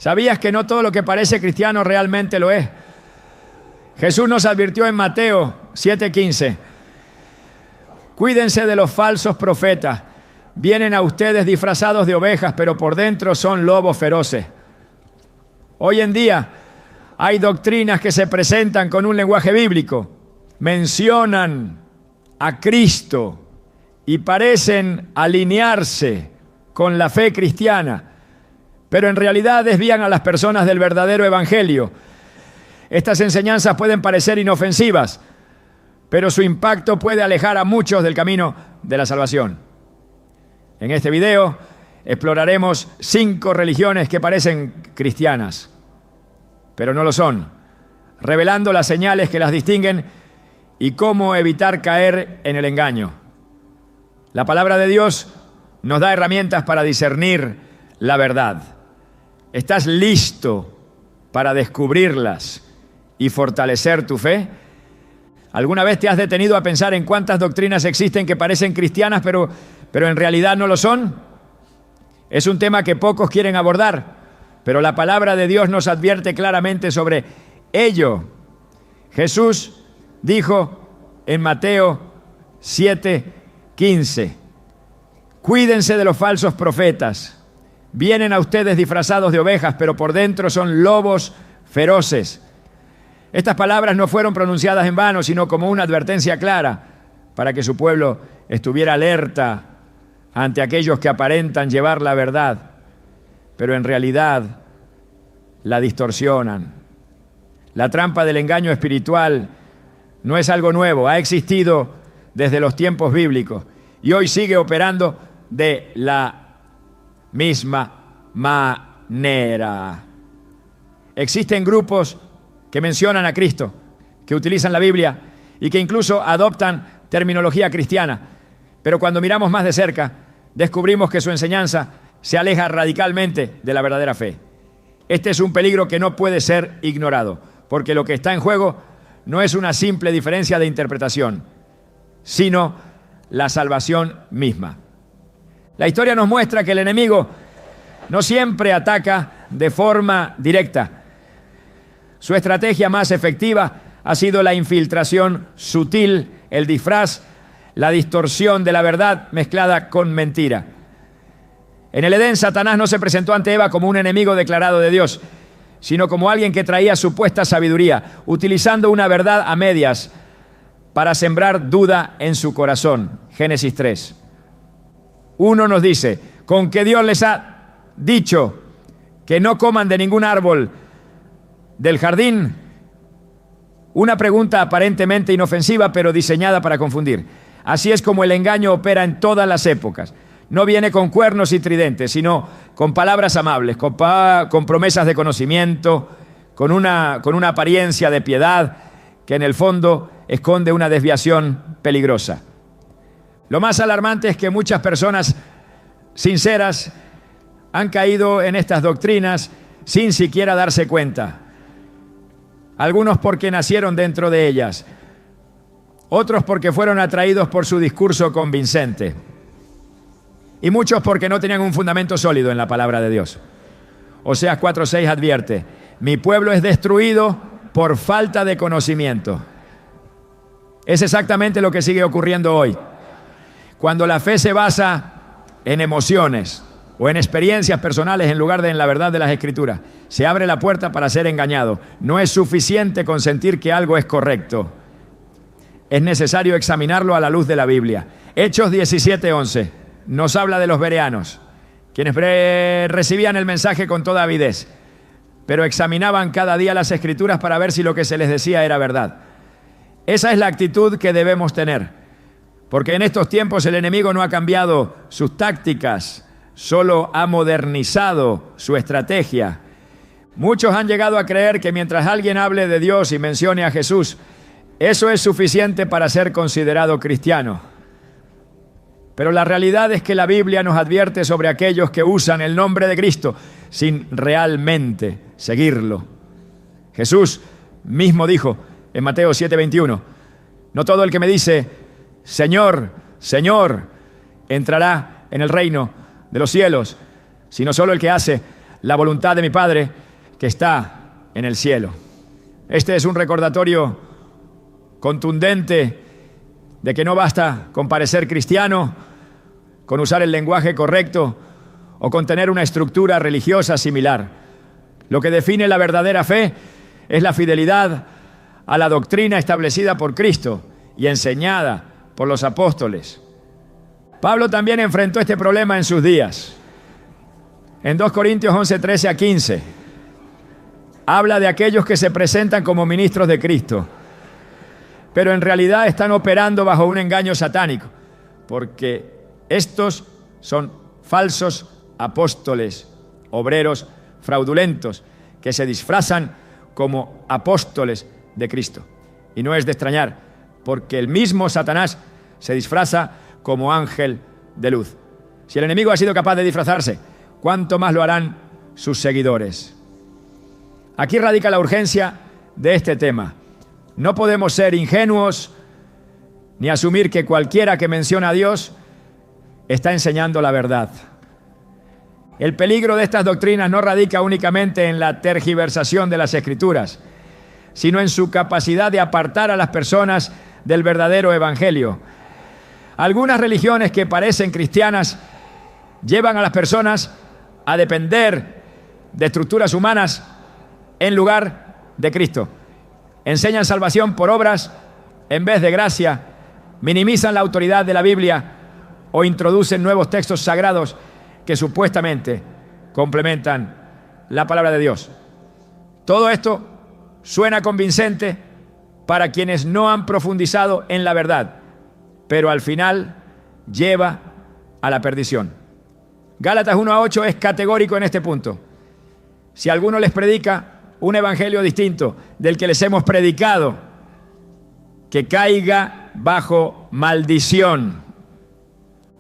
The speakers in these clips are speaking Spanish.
¿Sabías que no todo lo que parece cristiano realmente lo es? Jesús nos advirtió en Mateo 7:15. Cuídense de los falsos profetas. Vienen a ustedes disfrazados de ovejas, pero por dentro son lobos feroces. Hoy en día hay doctrinas que se presentan con un lenguaje bíblico. Mencionan a Cristo y parecen alinearse con la fe cristiana, pero en realidad desvían a las personas del verdadero evangelio. Estas enseñanzas pueden parecer inofensivas, pero su impacto puede alejar a muchos del camino de la salvación. En este video exploraremos 5 religiones que parecen cristianas, pero no lo son, revelando las señales que las distinguen y cómo evitar caer en el engaño. La palabra de Dios nos da herramientas para discernir la verdad. ¿Estás listo para descubrirlas y fortalecer tu fe? ¿Alguna vez te has detenido a pensar en cuántas doctrinas existen que parecen cristianas, pero en realidad no lo son? Es un tema que pocos quieren abordar, pero la palabra de Dios nos advierte claramente sobre ello. Jesús dijo en Mateo 7:15, cuídense de los falsos profetas. Vienen a ustedes disfrazados de ovejas, pero por dentro son lobos feroces. Estas palabras no fueron pronunciadas en vano, sino como una advertencia clara para que su pueblo estuviera alerta ante aquellos que aparentan llevar la verdad, pero en realidad la distorsionan. La trampa del engaño espiritual no es algo nuevo, ha existido desde los tiempos bíblicos y hoy sigue operando de la misma manera. Existen grupos que mencionan a Cristo, que utilizan la Biblia y que incluso adoptan terminología cristiana, pero cuando miramos más de cerca, descubrimos que su enseñanza se aleja radicalmente de la verdadera fe. Este es un peligro que no puede ser ignorado, porque lo que está en juego no es una simple diferencia de interpretación, sino la salvación misma. La historia nos muestra que el enemigo no siempre ataca de forma directa. Su estrategia más efectiva ha sido la infiltración sutil, el disfraz, la distorsión de la verdad mezclada con mentira. En el Edén, Satanás no se presentó ante Eva como un enemigo declarado de Dios, sino como alguien que traía supuesta sabiduría, utilizando una verdad a medias para sembrar duda en su corazón. Génesis 3. Uno nos dice, con que Dios les ha dicho que no coman de ningún árbol del jardín. Una pregunta aparentemente inofensiva, pero diseñada para confundir. Así es como el engaño opera en todas las épocas. No viene con cuernos y tridentes, sino con palabras amables, con promesas de conocimiento, con una apariencia de piedad que en el fondo esconde una desviación peligrosa. Lo más alarmante es que muchas personas sinceras han caído en estas doctrinas sin siquiera darse cuenta. Algunos porque nacieron dentro de ellas, otros porque fueron atraídos por su discurso convincente, y muchos porque no tenían un fundamento sólido en la palabra de Dios. Oseas 4:6 advierte, mi pueblo es destruido por falta de conocimiento. Es exactamente lo que sigue ocurriendo hoy. Cuando la fe se basa en emociones o en experiencias personales en lugar de en la verdad de las Escrituras, se abre la puerta para ser engañado. No es suficiente con sentir que algo es correcto. Es necesario examinarlo a la luz de la Biblia. Hechos 17:11 nos habla de los bereanos, quienes recibían el mensaje con toda avidez, pero examinaban cada día las Escrituras para ver si lo que se les decía era verdad. Esa es la actitud que debemos tener, porque en estos tiempos el enemigo no ha cambiado sus tácticas, solo ha modernizado su estrategia. Muchos han llegado a creer que mientras alguien hable de Dios y mencione a Jesús, eso es suficiente para ser considerado cristiano. Pero la realidad es que la Biblia nos advierte sobre aquellos que usan el nombre de Cristo sin realmente seguirlo. Jesús mismo dijo en Mateo 7:21, no todo el que me dice, Señor, Señor, entrará en el reino de los cielos, sino solo el que hace la voluntad de mi Padre que está en el cielo. Este es un recordatorio contundente de que no basta con parecer cristiano, con usar el lenguaje correcto o con tener una estructura religiosa similar. Lo que define la verdadera fe es la fidelidad a la doctrina establecida por Cristo y enseñada por los apóstoles. Pablo también enfrentó este problema en sus días. En 2 Corintios 11, 13 a 15, habla de aquellos que se presentan como ministros de Cristo, pero en realidad están operando bajo un engaño satánico, porque estos son falsos apóstoles, obreros fraudulentos, que se disfrazan como apóstoles de Cristo. Y no es de extrañar, porque el mismo Satanás se disfraza como ángel de luz. Si el enemigo ha sido capaz de disfrazarse, ¿cuánto más lo harán sus seguidores? Aquí radica la urgencia de este tema. No podemos ser ingenuos ni asumir que cualquiera que menciona a Dios está enseñando la verdad. El peligro de estas doctrinas no radica únicamente en la tergiversación de las Escrituras, sino en su capacidad de apartar a las personas del verdadero evangelio. Algunas religiones que parecen cristianas llevan a las personas a depender de estructuras humanas en lugar de Cristo. Enseñan salvación por obras en vez de gracia, minimizan la autoridad de la Biblia o introducen nuevos textos sagrados que supuestamente complementan la palabra de Dios. Todo esto suena convincente para quienes no han profundizado en la verdad, pero al final lleva a la perdición. Gálatas 1:8 es categórico en este punto. Si alguno les predica un evangelio distinto del que les hemos predicado, que caiga bajo maldición.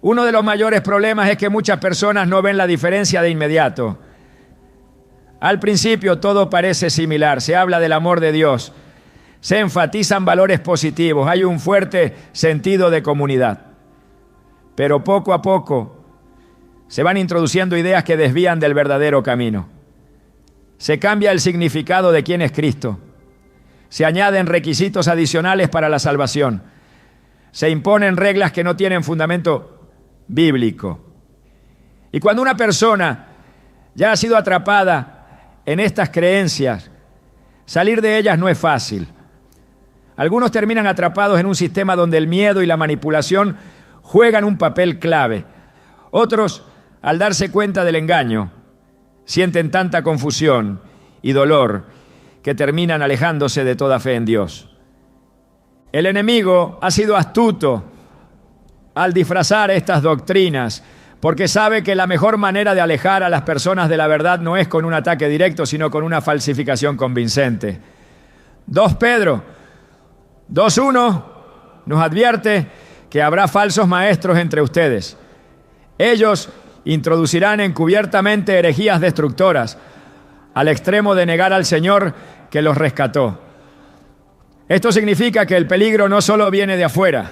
Uno de los mayores problemas es que muchas personas no ven la diferencia de inmediato. Al principio todo parece similar, se habla del amor de Dios, se enfatizan valores positivos, hay un fuerte sentido de comunidad. Pero poco a poco se van introduciendo ideas que desvían del verdadero camino. Se cambia el significado de quién es Cristo. Se añaden requisitos adicionales para la salvación. Se imponen reglas que no tienen fundamento bíblico. Y cuando una persona ya ha sido atrapada en estas creencias, salir de ellas no es fácil. Algunos terminan atrapados en un sistema donde el miedo y la manipulación juegan un papel clave. Otros, al darse cuenta del engaño, sienten tanta confusión y dolor que terminan alejándose de toda fe en Dios. El enemigo ha sido astuto al disfrazar estas doctrinas, porque sabe que la mejor manera de alejar a las personas de la verdad no es con un ataque directo, sino con una falsificación convincente. 2 Pedro 2:1 nos advierte que habrá falsos maestros entre ustedes. Ellos introducirán encubiertamente herejías destructoras, al extremo de negar al Señor que los rescató. Esto significa que el peligro no solo viene de afuera,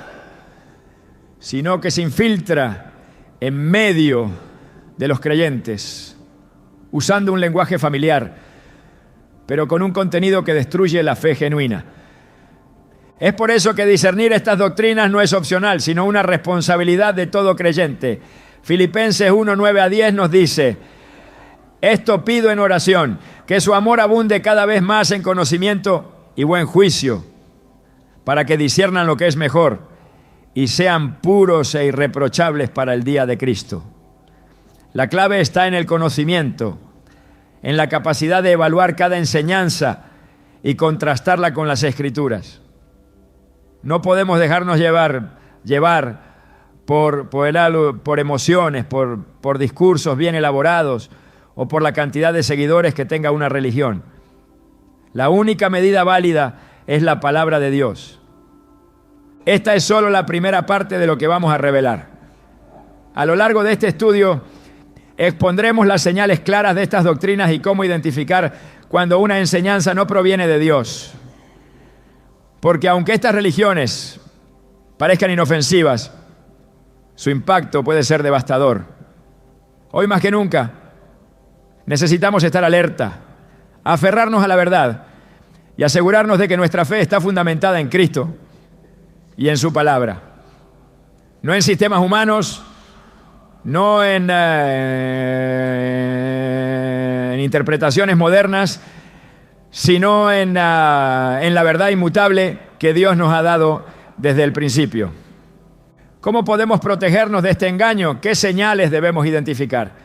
sino que se infiltra en medio de los creyentes, usando un lenguaje familiar, pero con un contenido que destruye la fe genuina. Es por eso que discernir estas doctrinas no es opcional, sino una responsabilidad de todo creyente. Filipenses 1:9-10 nos dice: esto pido en oración, que su amor abunde cada vez más en conocimiento y buen juicio, para que disciernan lo que es mejor y sean puros e irreprochables para el día de Cristo. La clave está en el conocimiento, en la capacidad de evaluar cada enseñanza y contrastarla con las Escrituras. No podemos dejarnos llevar por emociones, por discursos bien elaborados o por la cantidad de seguidores que tenga una religión. La única medida válida es la palabra de Dios. Esta es solo la primera parte de lo que vamos a revelar. A lo largo de este estudio expondremos las señales claras de estas doctrinas y cómo identificar cuando una enseñanza no proviene de Dios. Porque aunque estas religiones parezcan inofensivas, su impacto puede ser devastador. Hoy más que nunca, Necesitamos estar alerta, aferrarnos a la verdad y asegurarnos de que nuestra fe está fundamentada en Cristo y en su palabra. No en sistemas humanos, no en interpretaciones modernas, sino en la verdad inmutable que Dios nos ha dado desde el principio. ¿Cómo podemos protegernos de este engaño? ¿Qué señales debemos identificar?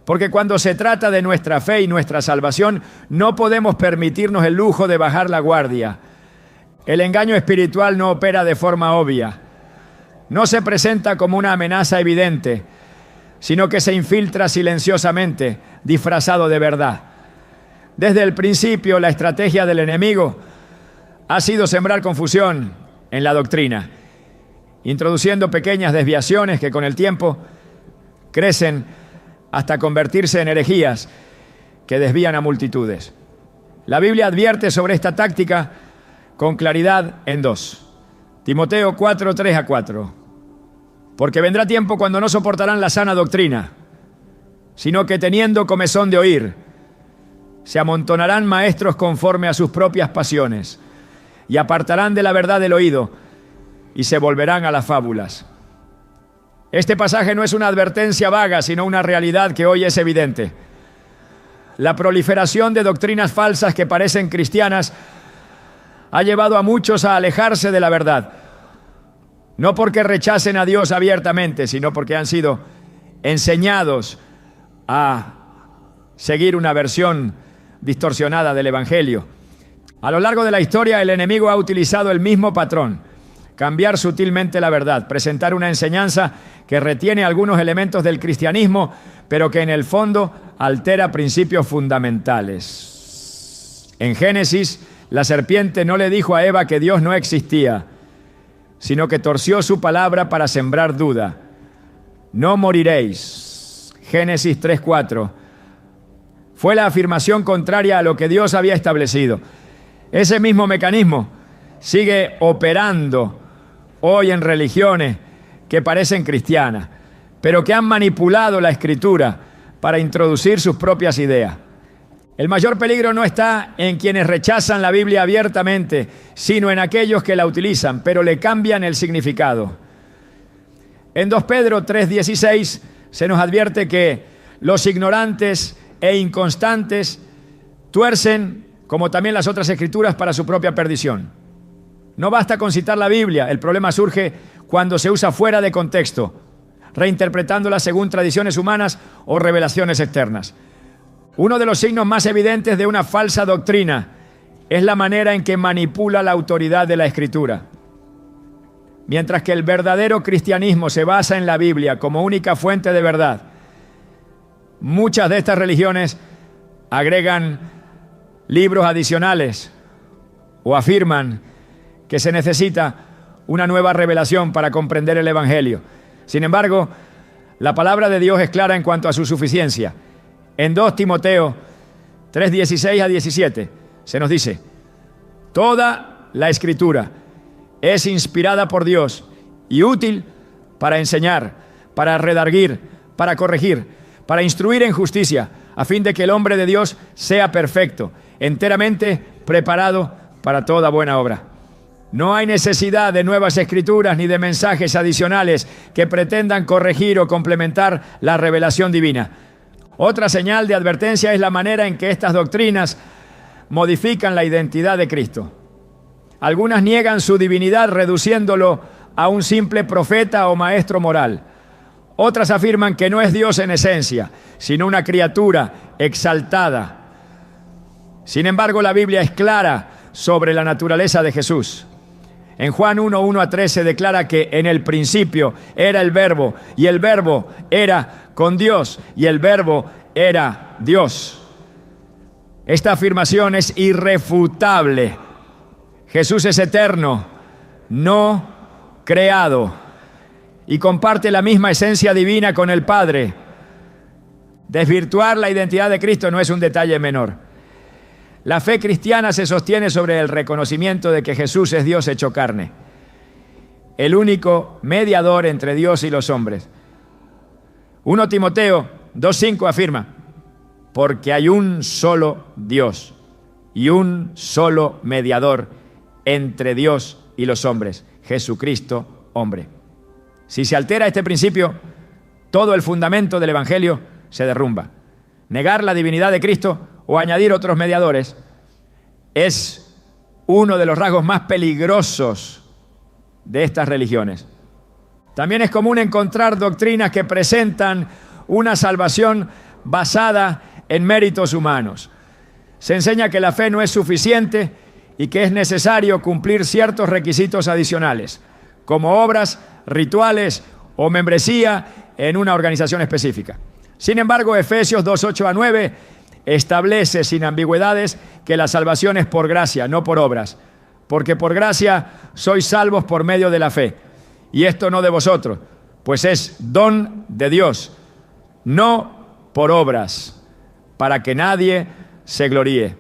Porque cuando se trata de nuestra fe y nuestra salvación, no podemos permitirnos el lujo de bajar la guardia. El engaño espiritual no opera de forma obvia. No se presenta como una amenaza evidente, sino que se infiltra silenciosamente, disfrazado de verdad. Desde el principio, la estrategia del enemigo ha sido sembrar confusión en la doctrina, introduciendo pequeñas desviaciones que con el tiempo crecen hasta convertirse en herejías que desvían a multitudes. La Biblia advierte sobre esta táctica con claridad en 2. Timoteo 4, 3-4. Porque vendrá tiempo cuando no soportarán la sana doctrina, sino que teniendo comezón de oír, se amontonarán maestros conforme a sus propias pasiones, y apartarán de la verdad el oído, y se volverán a las fábulas. Este pasaje no es una advertencia vaga, sino una realidad que hoy es evidente. La proliferación de doctrinas falsas que parecen cristianas ha llevado a muchos a alejarse de la verdad. No porque rechacen a Dios abiertamente, sino porque han sido enseñados a seguir una versión distorsionada del Evangelio. A lo largo de la historia, el enemigo ha utilizado el mismo patrón: cambiar sutilmente la verdad, presentar una enseñanza que retiene algunos elementos del cristianismo, pero que en el fondo altera principios fundamentales. En Génesis, la serpiente no le dijo a Eva que Dios no existía, sino que torció su palabra para sembrar duda. No moriréis. Génesis 3:4. Fue la afirmación contraria a lo que Dios había establecido. Ese mismo mecanismo sigue operando hoy en religiones que parecen cristianas, pero que han manipulado la Escritura para introducir sus propias ideas. El mayor peligro no está en quienes rechazan la Biblia abiertamente, sino en aquellos que la utilizan, pero le cambian el significado. En 2 Pedro 3:16 se nos advierte que los ignorantes e inconstantes tuercen, como también las otras escrituras, para su propia perdición. No basta con citar la Biblia, el problema surge cuando se usa fuera de contexto, reinterpretándola según tradiciones humanas o revelaciones externas. Uno de los signos más evidentes de una falsa doctrina es la manera en que manipula la autoridad de la Escritura. Mientras que el verdadero cristianismo se basa en la Biblia como única fuente de verdad, muchas de estas religiones agregan libros adicionales o afirman que se necesita una nueva revelación para comprender el Evangelio. Sin embargo, la palabra de Dios es clara en cuanto a su suficiencia. En 2 Timoteo 3:16-17 se nos dice: toda la Escritura es inspirada por Dios y útil para enseñar, para redarguir, para corregir, para instruir en justicia, a fin de que el hombre de Dios sea perfecto, enteramente preparado para toda buena obra. No hay necesidad de nuevas escrituras ni de mensajes adicionales que pretendan corregir o complementar la revelación divina. Otra señal de advertencia es la manera en que estas doctrinas modifican la identidad de Cristo. Algunas niegan su divinidad reduciéndolo a un simple profeta o maestro moral. Otras afirman que no es Dios en esencia, sino una criatura exaltada. Sin embargo, la Biblia es clara sobre la naturaleza de Jesús. En Juan 1:1-3 se declara que en el principio era el Verbo, y el Verbo era con Dios, y el Verbo era Dios. Esta afirmación es irrefutable. Jesús es eterno, no creado, y comparte la misma esencia divina con el Padre. Desvirtuar la identidad de Cristo no es un detalle menor. La fe cristiana se sostiene sobre el reconocimiento de que Jesús es Dios hecho carne, el único mediador entre Dios y los hombres. 1 Timoteo 2:5 afirma: porque hay un solo Dios y un solo mediador entre Dios y los hombres, Jesucristo, hombre. Si se altera este principio, todo el fundamento del Evangelio se derrumba. Negar la divinidad de Cristo o añadir otros mediadores es uno de los rasgos más peligrosos de estas religiones. También es común encontrar doctrinas que presentan una salvación basada en méritos humanos. Se enseña que la fe no es suficiente y que es necesario cumplir ciertos requisitos adicionales, como obras, rituales o membresía en una organización específica. Sin embargo, Efesios 2:8-9 establece sin ambigüedades que la salvación es por gracia, no por obras, porque por gracia sois salvos por medio de la fe, y esto no de vosotros, pues es don de Dios, no por obras, para que nadie se gloríe.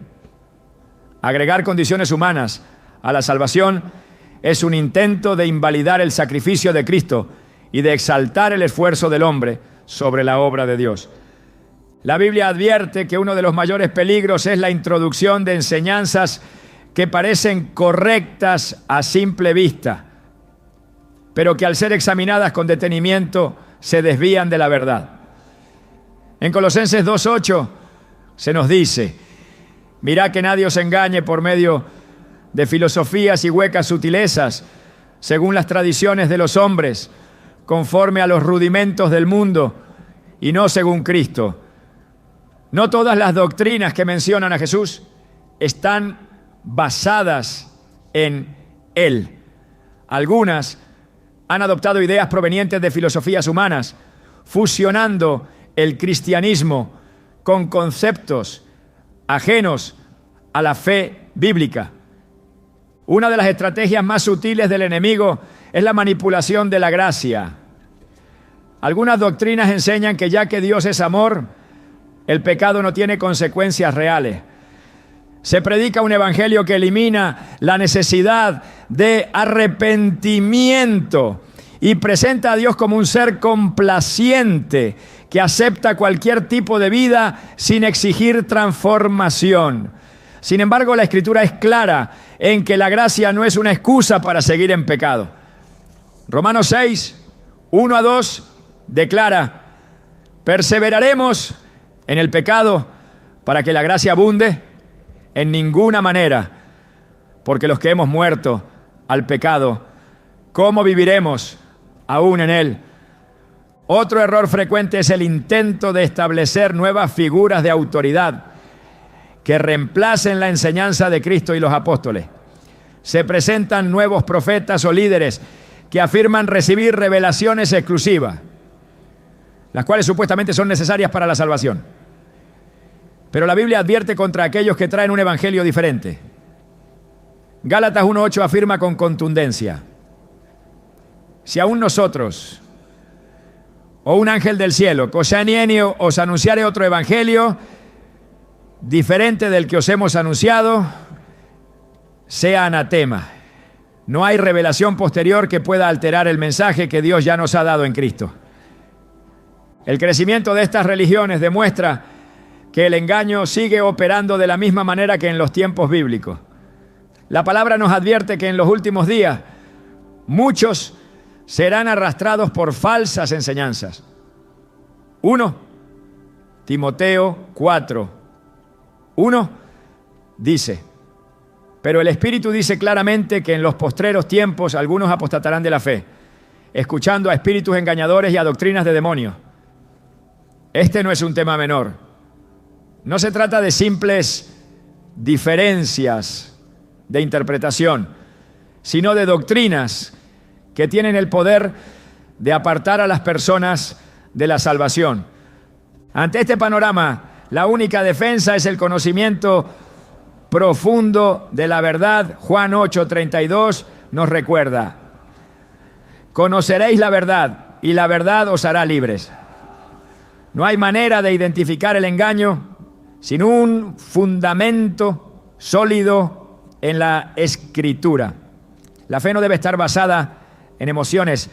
Agregar condiciones humanas a la salvación es un intento de invalidar el sacrificio de Cristo y de exaltar el esfuerzo del hombre sobre la obra de Dios. La Biblia advierte que uno de los mayores peligros es la introducción de enseñanzas que parecen correctas a simple vista, pero que al ser examinadas con detenimiento se desvían de la verdad. En Colosenses 2:8 se nos dice: mirad que nadie os engañe por medio de filosofías y huecas sutilezas, según las tradiciones de los hombres, conforme a los rudimentos del mundo, y no según Cristo. No todas las doctrinas que mencionan a Jesús están basadas en Él. Algunas han adoptado ideas provenientes de filosofías humanas, fusionando el cristianismo con conceptos ajenos a la fe bíblica. Una de las estrategias más sutiles del enemigo es la manipulación de la gracia. Algunas doctrinas enseñan que ya que Dios es amor, el pecado no tiene consecuencias reales. Se predica un evangelio que elimina la necesidad de arrepentimiento y presenta a Dios como un ser complaciente que acepta cualquier tipo de vida sin exigir transformación. Sin embargo, la Escritura es clara en que la gracia no es una excusa para seguir en pecado. Romanos 6:1-2 declara: perseveraremos en el pecado para que la gracia abunde. En ninguna manera, porque los que hemos muerto al pecado, ¿cómo viviremos aún en él? Otro error frecuente es el intento de establecer nuevas figuras de autoridad que reemplacen la enseñanza de Cristo y los apóstoles. Se presentan nuevos profetas o líderes que afirman recibir revelaciones exclusivas, las cuales supuestamente son necesarias para la salvación. Pero la Biblia advierte contra aquellos que traen un evangelio diferente. Gálatas 1:8 afirma con contundencia: si aún nosotros o un ángel del cielo cosanienio os anunciare otro evangelio diferente del que os hemos anunciado, sea anatema. No hay revelación posterior que pueda alterar el mensaje que Dios ya nos ha dado en Cristo. El crecimiento de estas religiones demuestra que el engaño sigue operando de la misma manera que en los tiempos bíblicos. La palabra nos advierte que en los últimos días muchos serán arrastrados por falsas enseñanzas. 1 Timoteo 4:1 dice: pero el Espíritu dice claramente que en los postreros tiempos algunos apostatarán de la fe, escuchando a espíritus engañadores y a doctrinas de demonios. Este no es un tema menor. No se trata de simples diferencias de interpretación, sino de doctrinas que tienen el poder de apartar a las personas de la salvación. Ante este panorama, la única defensa es el conocimiento profundo de la verdad. Juan 8:32 nos recuerda: conoceréis la verdad y la verdad os hará libres. No hay manera de identificar el engaño sin un fundamento sólido en la Escritura. La fe no debe estar basada en emociones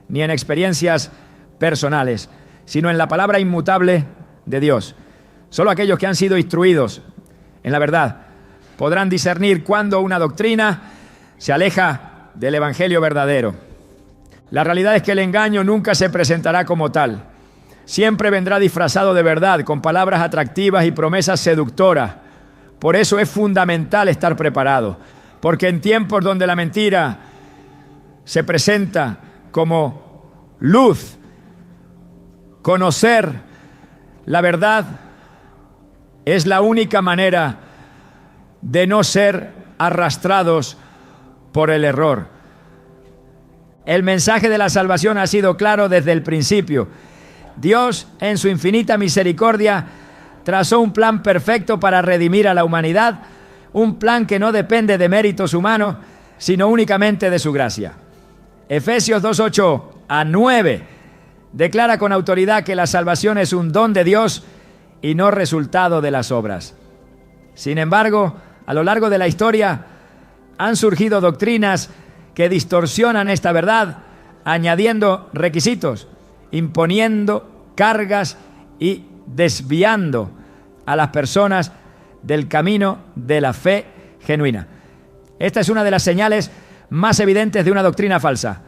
ni en experiencias personales, sino en la palabra inmutable de Dios. Solo aquellos que han sido instruidos en la verdad podrán discernir cuándo una doctrina se aleja del evangelio verdadero. La realidad es que el engaño nunca se presentará como tal. Siempre vendrá disfrazado de verdad, con palabras atractivas y promesas seductoras. Por eso es fundamental estar preparado, porque en tiempos donde la mentira se presenta como luz, conocer la verdad es la única manera de no ser arrastrados por el error. El mensaje de la salvación ha sido claro desde el principio. Dios, en su infinita misericordia, trazó un plan perfecto para redimir a la humanidad, un plan que no depende de méritos humanos, sino únicamente de su gracia. Efesios 2:8-9 declara con autoridad que la salvación es un don de Dios y no resultado de las obras. Sin embargo, a lo largo de la historia han surgido doctrinas que distorsionan esta verdad, añadiendo requisitos, imponiendo cargas y desviando a las personas del camino de la fe genuina. Esta es una de las señales más evidentes de una doctrina falsa: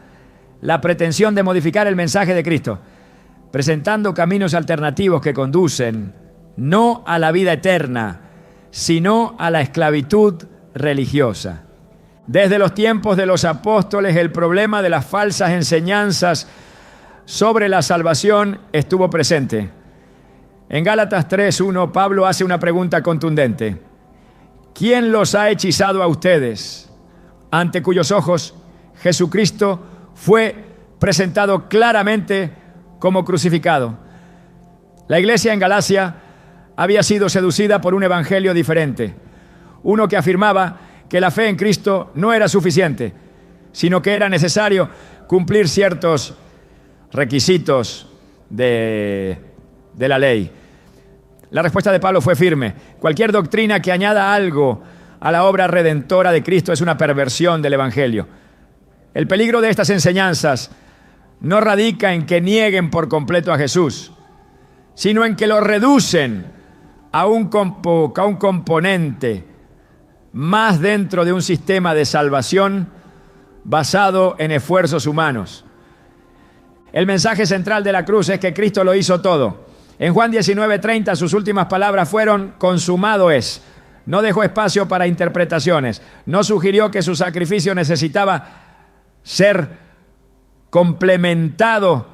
la pretensión de modificar el mensaje de Cristo, presentando caminos alternativos que conducen no a la vida eterna, sino a la esclavitud religiosa. Desde los tiempos de los apóstoles, el problema de las falsas enseñanzas sobre la salvación estuvo presente. En Gálatas 3:1, Pablo hace una pregunta contundente: ¿quién los ha hechizado a ustedes, ante cuyos ojos Jesucristo fue presentado claramente como crucificado? La iglesia en Galacia había sido seducida por un evangelio diferente, uno que afirmaba que la fe en Cristo no era suficiente, sino que era necesario cumplir ciertos requisitos de la ley. La respuesta de Pablo fue firme: cualquier doctrina que añada algo a la obra redentora de Cristo es una perversión del evangelio. El peligro de estas enseñanzas no radica en que nieguen por completo a Jesús, sino en que lo reducen a un componente más dentro de un sistema de salvación basado en esfuerzos humanos. El mensaje central de la cruz es que Cristo lo hizo todo. En Juan 19:30 sus últimas palabras fueron: consumado es. No dejó espacio para interpretaciones. No sugirió que su sacrificio necesitaba ser complementado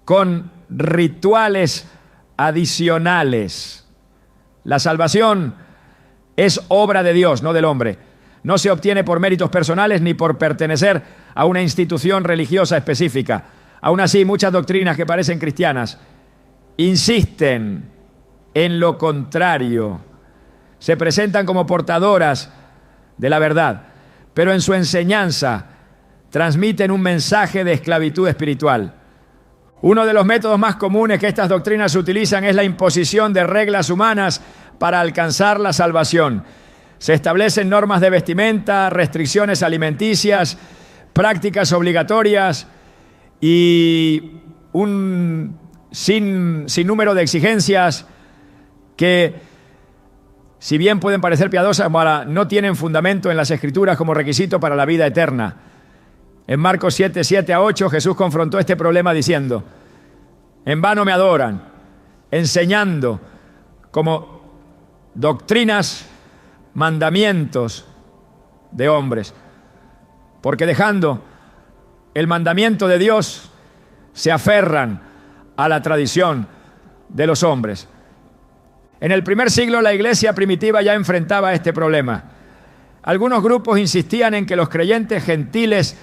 con rituales adicionales. La salvación es obra de Dios, no del hombre. No se obtiene por méritos personales ni por pertenecer a una institución religiosa específica. Aún así, muchas doctrinas que parecen cristianas insisten en lo contrario. Se presentan como portadoras de la verdad, pero en su enseñanza transmiten un mensaje de esclavitud espiritual. Uno de los métodos más comunes que estas doctrinas utilizan es la imposición de reglas humanas para alcanzar la salvación. Se establecen normas de vestimenta, restricciones alimenticias, prácticas obligatorias y un sinnúmero de exigencias que, si bien pueden parecer piadosas, no tienen fundamento en las Escrituras como requisito para la vida eterna. En Marcos 7:7-8, Jesús confrontó este problema diciendo: en vano me adoran, enseñando como doctrinas, mandamientos de hombres, porque dejando el mandamiento de Dios, se aferran a la tradición de los hombres. En el primer siglo, la iglesia primitiva ya enfrentaba este problema. Algunos grupos insistían en que los creyentes gentiles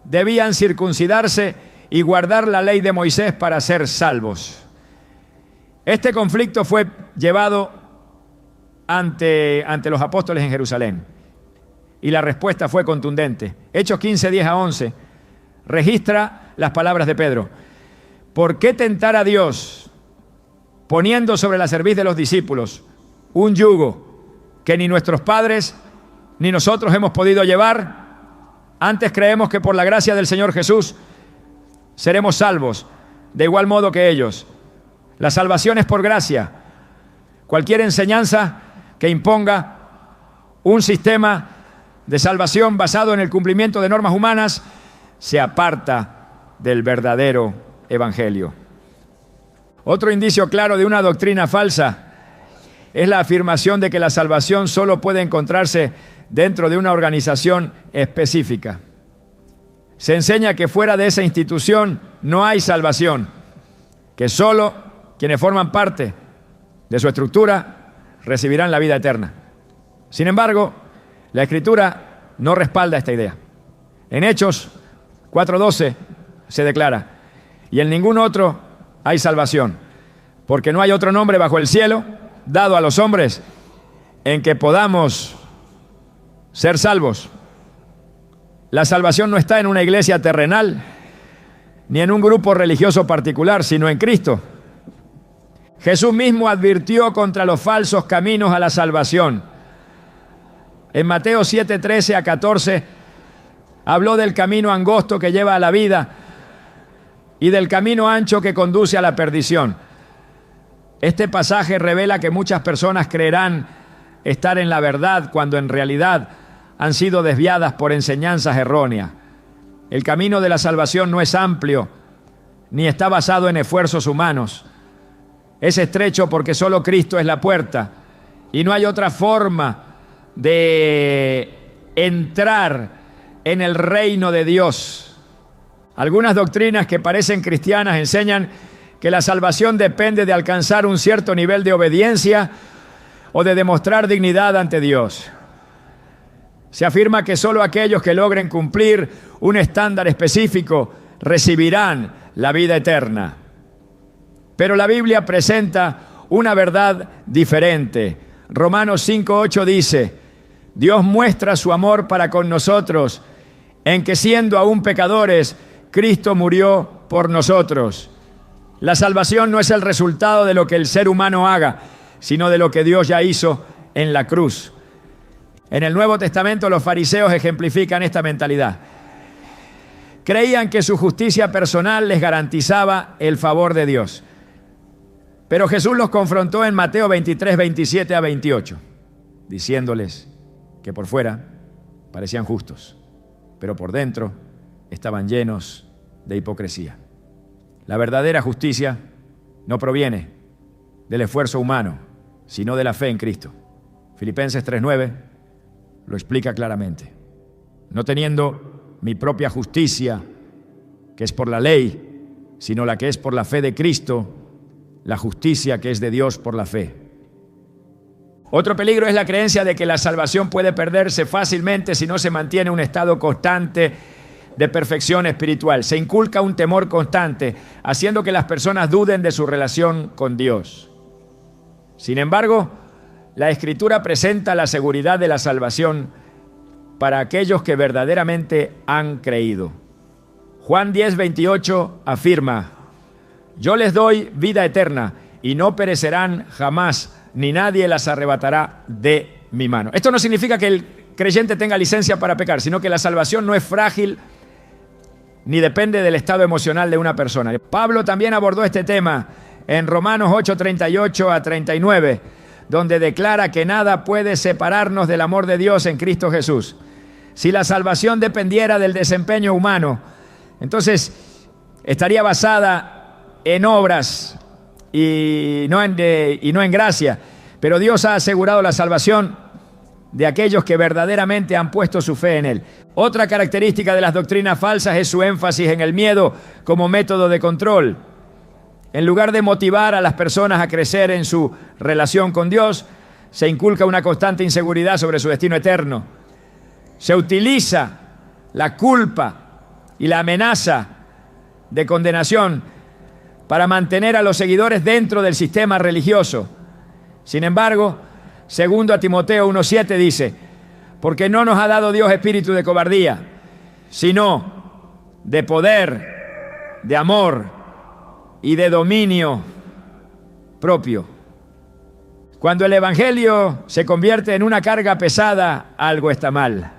debían circuncidarse y guardar la ley de Moisés para ser salvos. Este conflicto fue llevado ante los apóstoles en Jerusalén y la respuesta fue contundente. Hechos 15:10-11 registra las palabras de Pedro: ¿por qué tentar a Dios poniendo sobre la cerviz de los discípulos un yugo que ni nuestros padres ni nosotros hemos podido llevar? Antes creemos que por la gracia del Señor Jesús seremos salvos, de igual modo que ellos. La salvación es por gracia, Cualquier enseñanza que imponga un sistema de salvación basado en el cumplimiento de normas humanas se aparta del verdadero evangelio. Otro indicio claro de una doctrina falsa es la afirmación de que la salvación solo puede encontrarse dentro de una organización específica. Se enseña que fuera de esa institución no hay salvación, que solo quienes forman parte de su estructura recibirán la vida eterna. Sin embargo, la Escritura no respalda esta idea. En Hechos 4:12 se declara: y en ningún otro hay salvación, porque no hay otro nombre bajo el cielo dado a los hombres en que podamos ser salvos. La salvación no está en una iglesia terrenal ni en un grupo religioso particular, sino en Cristo. Jesús mismo advirtió contra los falsos caminos a la salvación. En Mateo 7:13 a 14 habló del camino angosto que lleva a la vida y del camino ancho que conduce a la perdición. Este pasaje revela que muchas personas creerán estar en la verdad cuando en realidad han sido desviadas por enseñanzas erróneas. El camino de la salvación no es amplio ni está basado en esfuerzos humanos. Es estrecho porque solo Cristo es la puerta y no hay otra forma de entrar en el reino de Dios. Algunas doctrinas que parecen cristianas enseñan que la salvación depende de alcanzar un cierto nivel de obediencia o de demostrar dignidad ante Dios. Se afirma que solo aquellos que logren cumplir un estándar específico recibirán la vida eterna. Pero la Biblia presenta una verdad diferente. Romanos 5:8 dice: Dios muestra su amor para con nosotros en que siendo aún pecadores, Cristo murió por nosotros. La salvación no es el resultado de lo que el ser humano haga, sino de lo que Dios ya hizo en la cruz. En el Nuevo Testamento los fariseos ejemplifican esta mentalidad. Creían que su justicia personal les garantizaba el favor de Dios. Pero Jesús los confrontó en Mateo 23:27 a 28, diciéndoles que por fuera parecían justos, pero por dentro estaban llenos de hipocresía. La verdadera justicia no proviene del esfuerzo humano, sino de la fe en Cristo. Filipenses 3:9 lo explica claramente. No teniendo mi propia justicia, que es por la ley, sino la que es por la fe de Cristo, la justicia que es de Dios por la fe. Otro peligro es la creencia de que la salvación puede perderse fácilmente si no se mantiene un estado constante de perfección espiritual. Se inculca un temor constante, haciendo que las personas duden de su relación con Dios. Sin embargo, la Escritura presenta la seguridad de la salvación para aquellos que verdaderamente han creído. Juan 10:28 afirma: yo les doy vida eterna y no perecerán jamás, ni nadie las arrebatará de mi mano. Esto no significa que el creyente tenga licencia para pecar, sino que la salvación no es frágil ni depende del estado emocional de una persona. Pablo también abordó este tema en Romanos 8:38 a 39, donde declara que nada puede separarnos del amor de Dios en Cristo Jesús. Si la salvación dependiera del desempeño humano, entonces estaría basada en obras y no en gracia. Pero Dios ha asegurado la salvación de aquellos que verdaderamente han puesto su fe en Él. Otra característica de las doctrinas falsas es su énfasis en el miedo como método de control. En lugar de motivar a las personas a crecer en su relación con Dios, se inculca una constante inseguridad sobre su destino eterno. Se utiliza la culpa y la amenaza de condenación para mantener a los seguidores dentro del sistema religioso. Sin embargo, segundo a Timoteo 1:7 dice: porque no nos ha dado Dios espíritu de cobardía, sino de poder, de amor y de dominio propio. Cuando el evangelio se convierte en una carga pesada, algo está mal.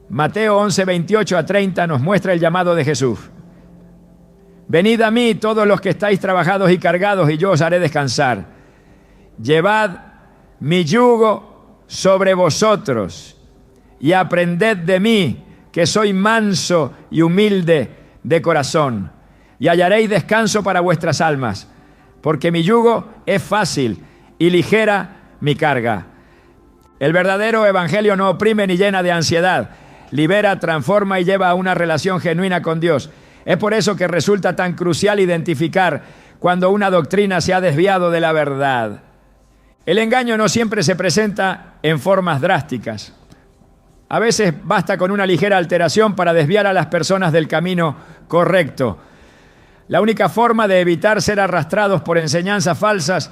Mateo 11:28 a 30 nos muestra el llamado de Jesús. Venid a mí todos los que estáis trabajados y cargados, y yo os haré descansar. llevad mi yugo sobre vosotros y aprended de mí, que soy manso y humilde de corazón, y hallaréis descanso para vuestras almas, porque mi yugo es fácil y ligera mi carga. El verdadero evangelio no oprime ni llena de ansiedad, libera, transforma y lleva a una relación genuina con Dios. Es por eso que resulta tan crucial identificar cuando una doctrina se ha desviado de la verdad. El engaño no siempre se presenta en formas drásticas. A veces basta con una ligera alteración para desviar a las personas del camino correcto. La única forma de evitar ser arrastrados por enseñanzas falsas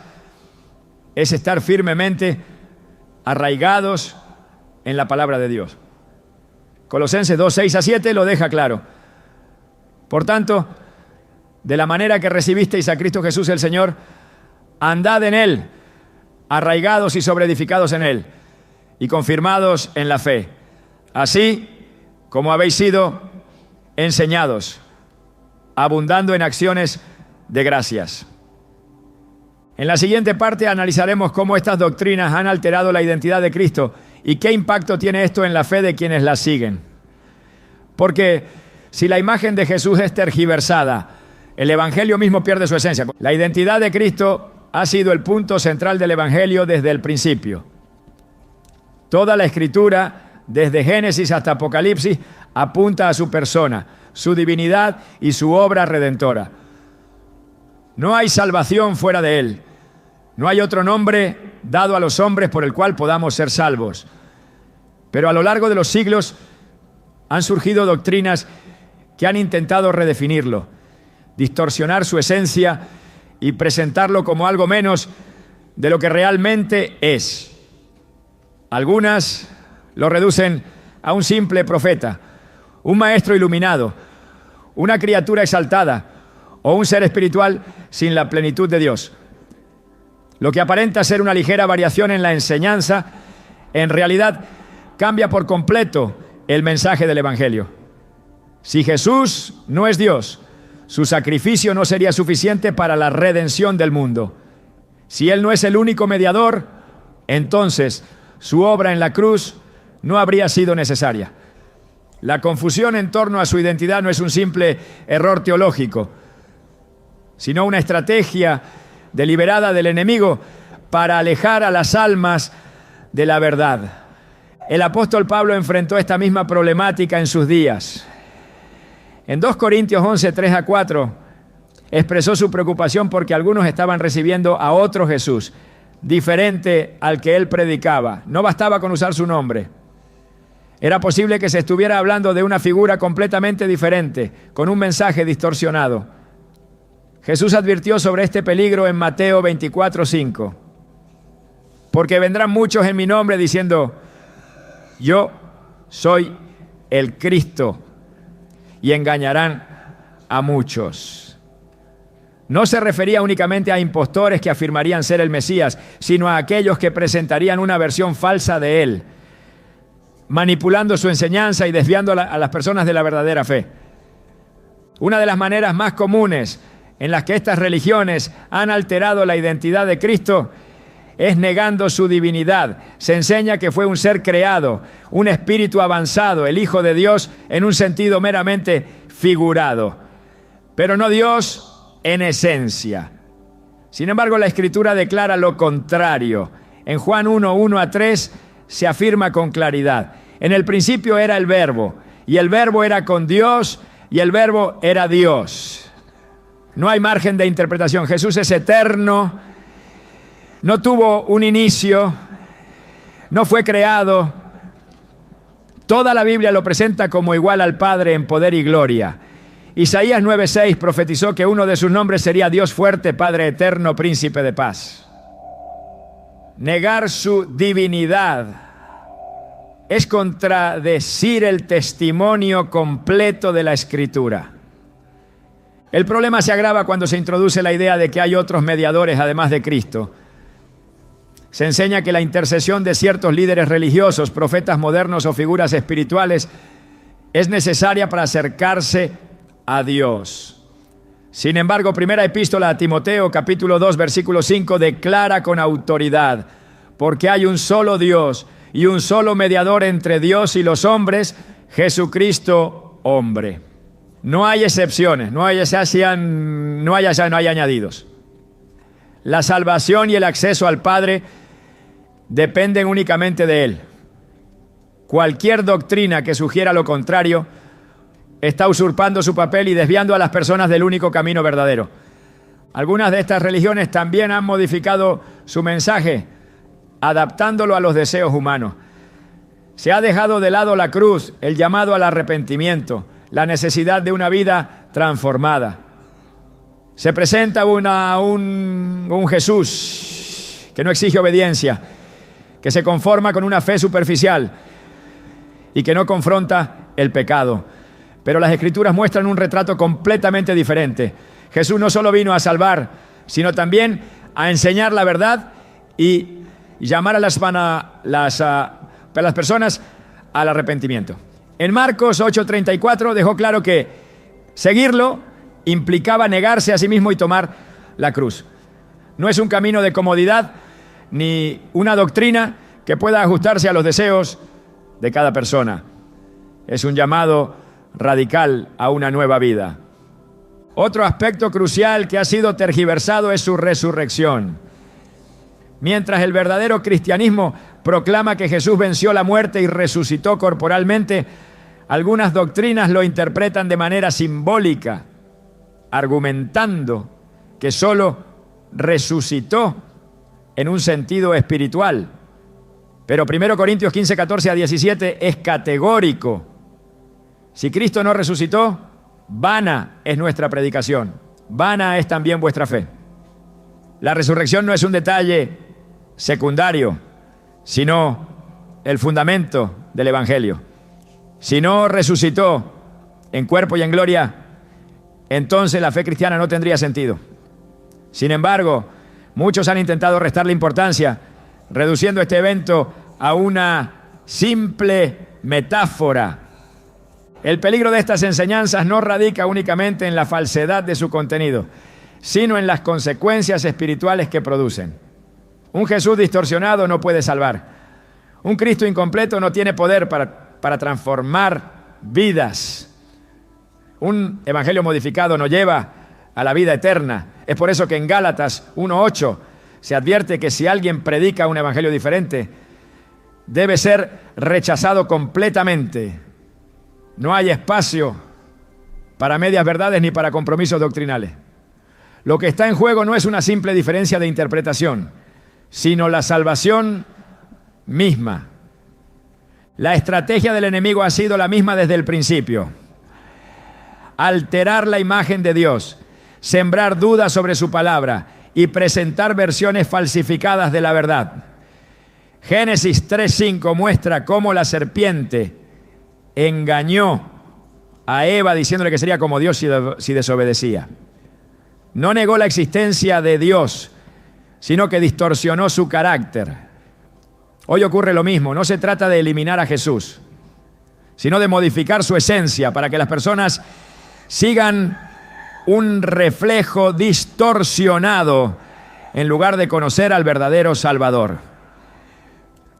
es estar firmemente arraigados en la palabra de Dios. Colosenses 2, 6 a 7 lo deja claro. Por tanto, de la manera que recibisteis a Cristo Jesús el Señor, andad en Él, arraigados y sobreedificados en Él, y confirmados en la fe, así como habéis sido enseñados, abundando en acciones de gracias. En la siguiente parte analizaremos cómo estas doctrinas han alterado la identidad de Cristo y qué impacto tiene esto en la fe de quienes la siguen. Porque si la imagen de Jesús es tergiversada, el Evangelio mismo pierde su esencia. La identidad de Cristo ha sido el punto central del Evangelio desde el principio. Toda la Escritura, desde Génesis hasta Apocalipsis, apunta a su persona, su divinidad y su obra redentora. No hay salvación fuera de Él. No hay otro nombre dado a los hombres por el cual podamos ser salvos. Pero a lo largo de los siglos han surgido doctrinas que han intentado redefinirlo, distorsionar su esencia y presentarlo como algo menos de lo que realmente es. Algunas lo reducen a un simple profeta, un maestro iluminado, una criatura exaltada o un ser espiritual sin la plenitud de Dios. Lo que aparenta ser una ligera variación en la enseñanza, en realidad cambia por completo el mensaje del Evangelio. Si Jesús no es Dios, su sacrificio no sería suficiente para la redención del mundo. Si Él no es el único mediador, entonces su obra en la cruz no habría sido necesaria. La confusión en torno a su identidad no es un simple error teológico, sino una estrategia deliberada del enemigo para alejar a las almas de la verdad. El apóstol Pablo enfrentó esta misma problemática en sus días. En 2 Corintios 11, 3 a 4, expresó su preocupación porque algunos estaban recibiendo a otro Jesús, diferente al que él predicaba. No bastaba con usar su nombre. Era posible que se estuviera hablando de una figura completamente diferente, con un mensaje distorsionado. Jesús advirtió sobre este peligro en Mateo 24, 5. Porque vendrán muchos en mi nombre diciendo, yo soy el Cristo, y engañarán a muchos. No se refería únicamente a impostores que afirmarían ser el Mesías, sino a aquellos que presentarían una versión falsa de él, manipulando su enseñanza y desviando a las personas de la verdadera fe. Una de las maneras más comunes en las que estas religiones han alterado la identidad de Cristo es negando su divinidad. Se enseña que fue un ser creado, un espíritu avanzado, el Hijo de Dios en un sentido meramente figurado, pero no Dios en esencia. Sin embargo, la Escritura declara lo contrario. En Juan 1, 1 a 3 se afirma con claridad. En el principio era el Verbo, y el Verbo era con Dios, y el Verbo era Dios. No hay margen de interpretación. Jesús es eterno, no tuvo un inicio, no fue creado. Toda la Biblia lo presenta como igual al Padre en poder y gloria. Isaías 9:6 profetizó que uno de sus nombres sería Dios fuerte, Padre eterno, príncipe de paz. Negar su divinidad es contradecir el testimonio completo de la Escritura. El problema se agrava cuando se introduce la idea de que hay otros mediadores además de Cristo. Se enseña que la intercesión de ciertos líderes religiosos, profetas modernos o figuras espirituales es necesaria para acercarse a Dios. Sin embargo, primera epístola a Timoteo, capítulo 2, versículo 5, declara con autoridad: porque hay un solo Dios y un solo mediador entre Dios y los hombres, Jesucristo hombre. No hay excepciones, no hay añadidos. La salvación y el acceso al Padre dependen únicamente de Él. Cualquier doctrina que sugiera lo contrario está usurpando su papel y desviando a las personas del único camino verdadero. Algunas de estas religiones también han modificado su mensaje, adaptándolo a los deseos humanos. Se ha dejado de lado la cruz, el llamado al arrepentimiento, la necesidad de una vida transformada. Se presenta un Jesús que no exige obediencia, que se conforma con una fe superficial y que no confronta el pecado. Pero las Escrituras muestran un retrato completamente diferente. Jesús no solo vino a salvar, sino también a enseñar la verdad y llamar a las personas al arrepentimiento. En Marcos 8:34 dejó claro que seguirlo implicaba negarse a sí mismo y tomar la cruz. No es un camino de comodidad ni una doctrina que pueda ajustarse a los deseos de cada persona. Es un llamado radical a una nueva vida. Otro aspecto crucial que ha sido tergiversado es su resurrección. Mientras el verdadero cristianismo proclama que Jesús venció la muerte y resucitó corporalmente, algunas doctrinas lo interpretan de manera simbólica, argumentando que solo resucitó en un sentido espiritual. Pero 1 Corintios 15, 14 a 17 es categórico. Si Cristo no resucitó, vana es nuestra predicación, vana es también vuestra fe. La resurrección no es un detalle secundario, sino el fundamento del Evangelio. Si no resucitó en cuerpo y en gloria, entonces la fe cristiana no tendría sentido. Sin embargo, muchos han intentado restarle importancia, reduciendo este evento a una simple metáfora. El peligro de estas enseñanzas no radica únicamente en la falsedad de su contenido, sino en las consecuencias espirituales que producen. Un Jesús distorsionado no puede salvar. Un Cristo incompleto no tiene poder para transformar vidas. Un evangelio modificado no lleva a la vida eterna. Es por eso que en Gálatas 1:8 se advierte que si alguien predica un evangelio diferente, debe ser rechazado completamente. No hay espacio para medias verdades ni para compromisos doctrinales. Lo que está en juego no es una simple diferencia de interpretación, sino la salvación misma. La estrategia del enemigo ha sido la misma desde el principio: alterar la imagen de Dios, sembrar dudas sobre su palabra y presentar versiones falsificadas de la verdad. Génesis 3:5 muestra cómo la serpiente engañó a Eva diciéndole que sería como Dios si desobedecía. No negó la existencia de Dios, sino que distorsionó su carácter. Hoy ocurre lo mismo. No se trata de eliminar a Jesús, sino de modificar su esencia para que las personas sigan un reflejo distorsionado en lugar de conocer al verdadero Salvador.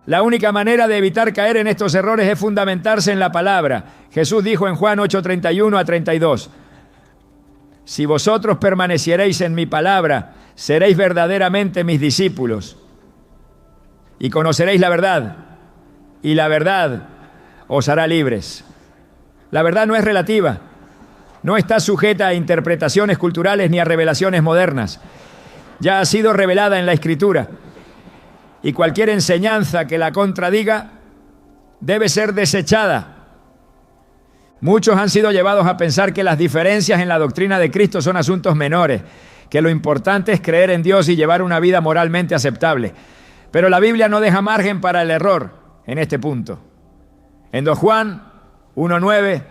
La única manera de evitar caer en estos errores es fundamentarse en la palabra. Jesús dijo en Juan 8:31 a 32: si vosotros permaneciereis en mi palabra, seréis verdaderamente mis discípulos y conoceréis la verdad, y la verdad os hará libres. La verdad no es relativa, no está sujeta a interpretaciones culturales ni a revelaciones modernas. Ya ha sido revelada en la Escritura, y cualquier enseñanza que la contradiga debe ser desechada. Muchos han sido llevados a pensar que las diferencias en la doctrina de Cristo son asuntos menores, que lo importante es creer en Dios y llevar una vida moralmente aceptable. Pero la Biblia no deja margen para el error en este punto. En 2 Juan 1:9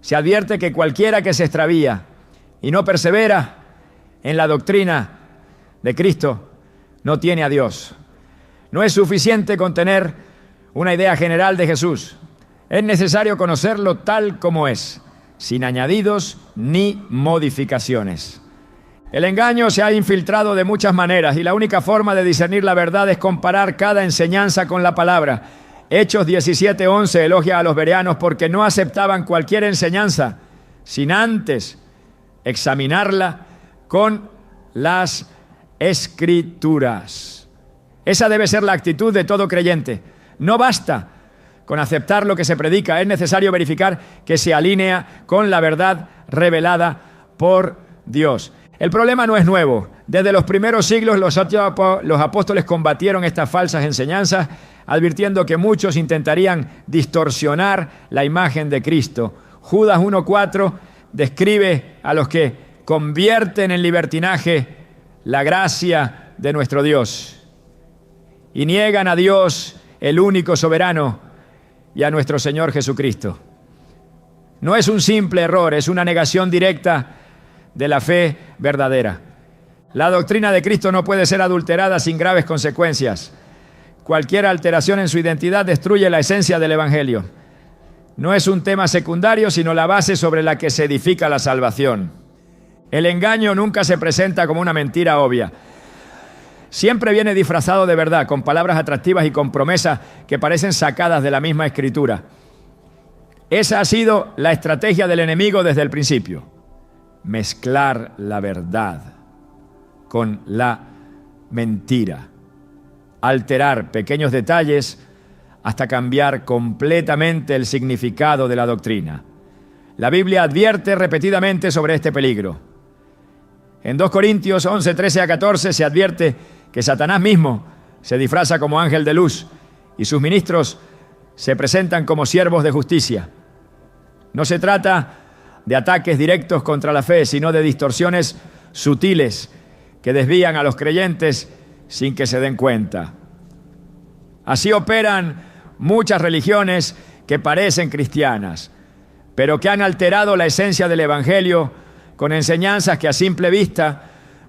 se advierte que cualquiera que se extravía y no persevera en la doctrina de Cristo no tiene a Dios. No es suficiente con tener una idea general de Jesús. Es necesario conocerlo tal como es. sin añadidos ni modificaciones. El engaño se ha infiltrado de muchas maneras y la única forma de discernir la verdad es comparar cada enseñanza con la palabra. Hechos 17:11 elogia a los bereanos porque no aceptaban cualquier enseñanza sin antes examinarla con las Escrituras. Esa debe ser la actitud de todo creyente. No basta con aceptar lo que se predica, es necesario verificar que se alinea con la verdad revelada por Dios. El problema no es nuevo. Desde los primeros siglos los apóstoles combatieron estas falsas enseñanzas, advirtiendo que muchos intentarían distorsionar la imagen de Cristo. Judas 1:4 describe a los que convierten en libertinaje la gracia de nuestro Dios y niegan a Dios, el único soberano, y a nuestro Señor Jesucristo. No es un simple error, es una negación directa de la fe verdadera. La doctrina de Cristo no puede ser adulterada sin graves consecuencias. Cualquier alteración en su identidad destruye la esencia del Evangelio. No es un tema secundario, sino la base sobre la que se edifica la salvación. El engaño nunca se presenta como una mentira obvia. Siempre viene disfrazado de verdad, con palabras atractivas y con promesas que parecen sacadas de la misma Escritura. Esa ha sido la estrategia del enemigo desde el principio. Mezclar la verdad con la mentira. Alterar pequeños detalles hasta cambiar completamente el significado de la doctrina. La Biblia advierte repetidamente sobre este peligro. En 2 Corintios 11:13-14 se advierte que Satanás mismo se disfraza como ángel de luz y sus ministros se presentan como siervos de justicia. No se trata de ataques directos contra la fe, sino de distorsiones sutiles que desvían a los creyentes sin que se den cuenta. Así operan muchas religiones que parecen cristianas, pero que han alterado la esencia del Evangelio con enseñanzas que a simple vista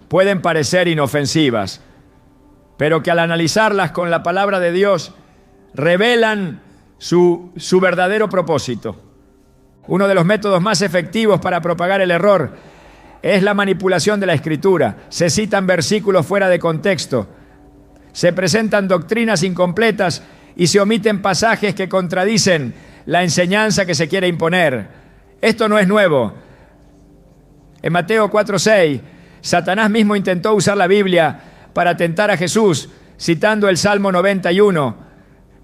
pueden parecer inofensivas, pero que al analizarlas con la palabra de Dios revelan su verdadero propósito. Uno de los métodos más efectivos para propagar el error es la manipulación de la Escritura. Se citan versículos fuera de contexto, se presentan doctrinas incompletas y se omiten pasajes que contradicen la enseñanza que se quiere imponer. Esto no es nuevo. En Mateo 4:6, Satanás mismo intentó usar la Biblia para tentar a Jesús, citando el Salmo 91,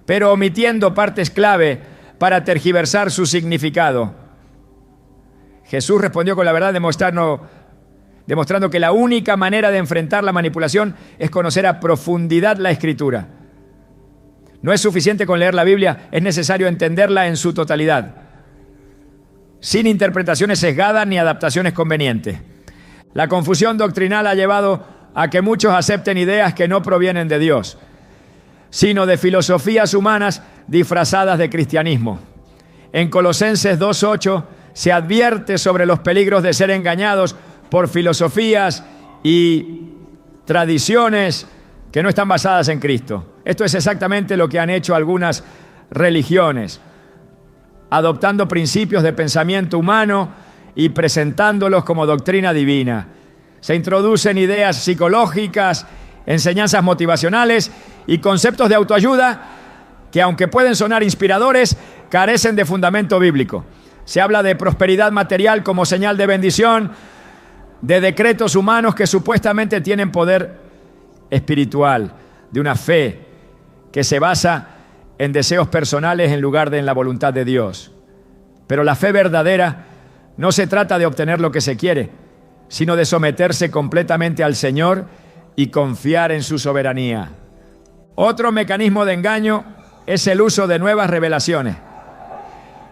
pero omitiendo partes clave para tergiversar su significado. Jesús respondió con la verdad, demostrando que la única manera de enfrentar la manipulación es conocer a profundidad la Escritura. No es suficiente con leer la Biblia, es necesario entenderla en su totalidad, sin interpretaciones sesgadas ni adaptaciones convenientes. La confusión doctrinal ha llevado a que muchos acepten ideas que no provienen de Dios, sino de filosofías humanas disfrazadas de cristianismo. En Colosenses 2:8 se advierte sobre los peligros de ser engañados por filosofías y tradiciones que no están basadas en Cristo. Esto es exactamente lo que han hecho algunas religiones, adoptando principios de pensamiento humano y presentándolos como doctrina divina. Se introducen ideas psicológicas, enseñanzas motivacionales y conceptos de autoayuda que, aunque pueden sonar inspiradores, carecen de fundamento bíblico. Se habla de prosperidad material como señal de bendición, de decretos humanos que supuestamente tienen poder espiritual, de una fe que se basa en deseos personales en lugar de en la voluntad de Dios. Pero la fe verdadera no se trata de obtener lo que se quiere, sino de someterse completamente al Señor y confiar en su soberanía. Otro mecanismo de engaño es el uso de nuevas revelaciones.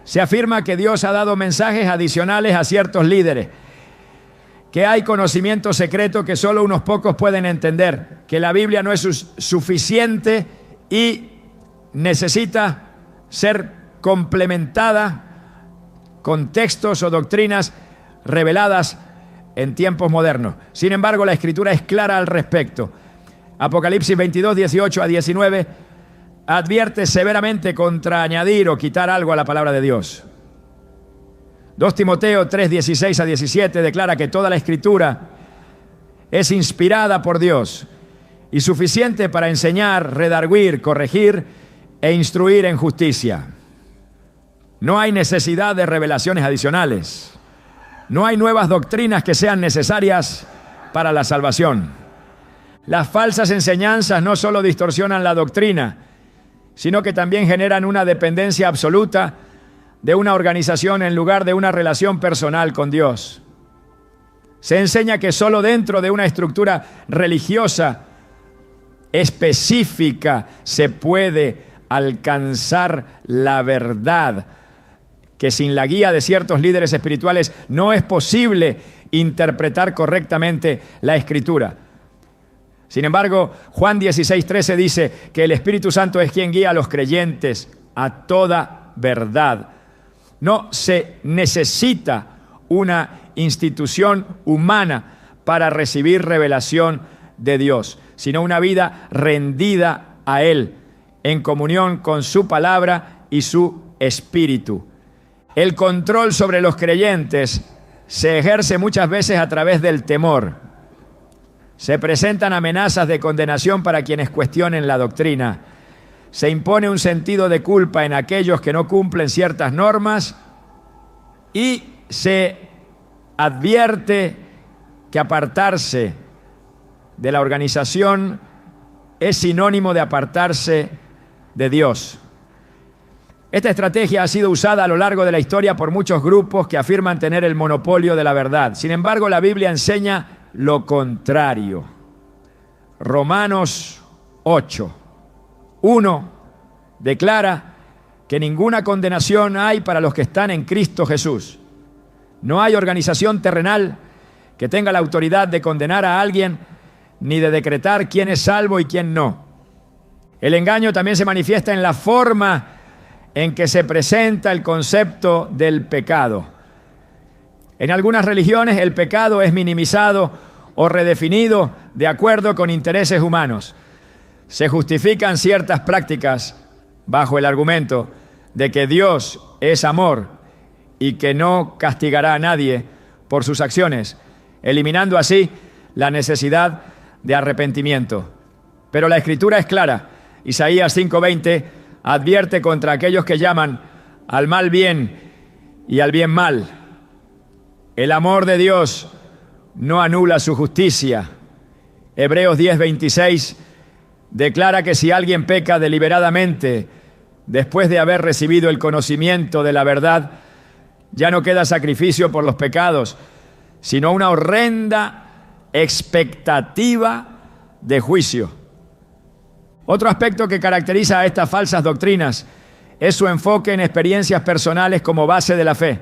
Se afirma que Dios ha dado mensajes adicionales a ciertos líderes, que hay conocimiento secreto que solo unos pocos pueden entender, que la Biblia no es suficiente y necesita ser complementada con textos o doctrinas reveladas en tiempos modernos. Sin embargo, la Escritura es clara al respecto. Apocalipsis 22:18-19 advierte severamente contra añadir o quitar algo a la palabra de Dios. 2 Timoteo 3, 16 a 17 declara que toda la Escritura es inspirada por Dios y suficiente para enseñar, redarguir, corregir e instruir en justicia. No hay necesidad de revelaciones adicionales. No hay nuevas doctrinas que sean necesarias para la salvación. Las falsas enseñanzas no solo distorsionan la doctrina, sino que también generan una dependencia absoluta de una organización en lugar de una relación personal con Dios. Se enseña que solo dentro de una estructura religiosa específica se puede alcanzar la verdad, que sin la guía de ciertos líderes espirituales no es posible interpretar correctamente la Escritura. Sin embargo, Juan 16:13 dice que el Espíritu Santo es quien guía a los creyentes a toda verdad. No se necesita una institución humana para recibir revelación de Dios, sino una vida rendida a Él, en comunión con su palabra y su Espíritu. El control sobre los creyentes se ejerce muchas veces a través del temor. Se presentan amenazas de condenación para quienes cuestionen la doctrina. Se impone un sentido de culpa en aquellos que no cumplen ciertas normas y se advierte que apartarse de la organización es sinónimo de apartarse de Dios. Esta estrategia ha sido usada a lo largo de la historia por muchos grupos que afirman tener el monopolio de la verdad. Sin embargo, la Biblia enseña lo contrario. Romanos 8:1 declara que ninguna condenación hay para los que están en Cristo Jesús. No hay organización terrenal que tenga la autoridad de condenar a alguien ni de decretar quién es salvo y quién no. El engaño también se manifiesta en la forma en que se presenta el concepto del pecado. En algunas religiones el pecado es minimizado o redefinido de acuerdo con intereses humanos. Se justifican ciertas prácticas bajo el argumento de que Dios es amor y que no castigará a nadie por sus acciones, eliminando así la necesidad de arrepentimiento. Pero la Escritura es clara. Isaías 5:20 advierte contra aquellos que llaman al mal bien y al bien mal. El amor de Dios no anula su justicia. Hebreos 10:26 declara que si alguien peca deliberadamente después de haber recibido el conocimiento de la verdad, ya no queda sacrificio por los pecados, sino una horrenda expectativa de juicio. Otro aspecto que caracteriza a estas falsas doctrinas es su enfoque en experiencias personales como base de la fe.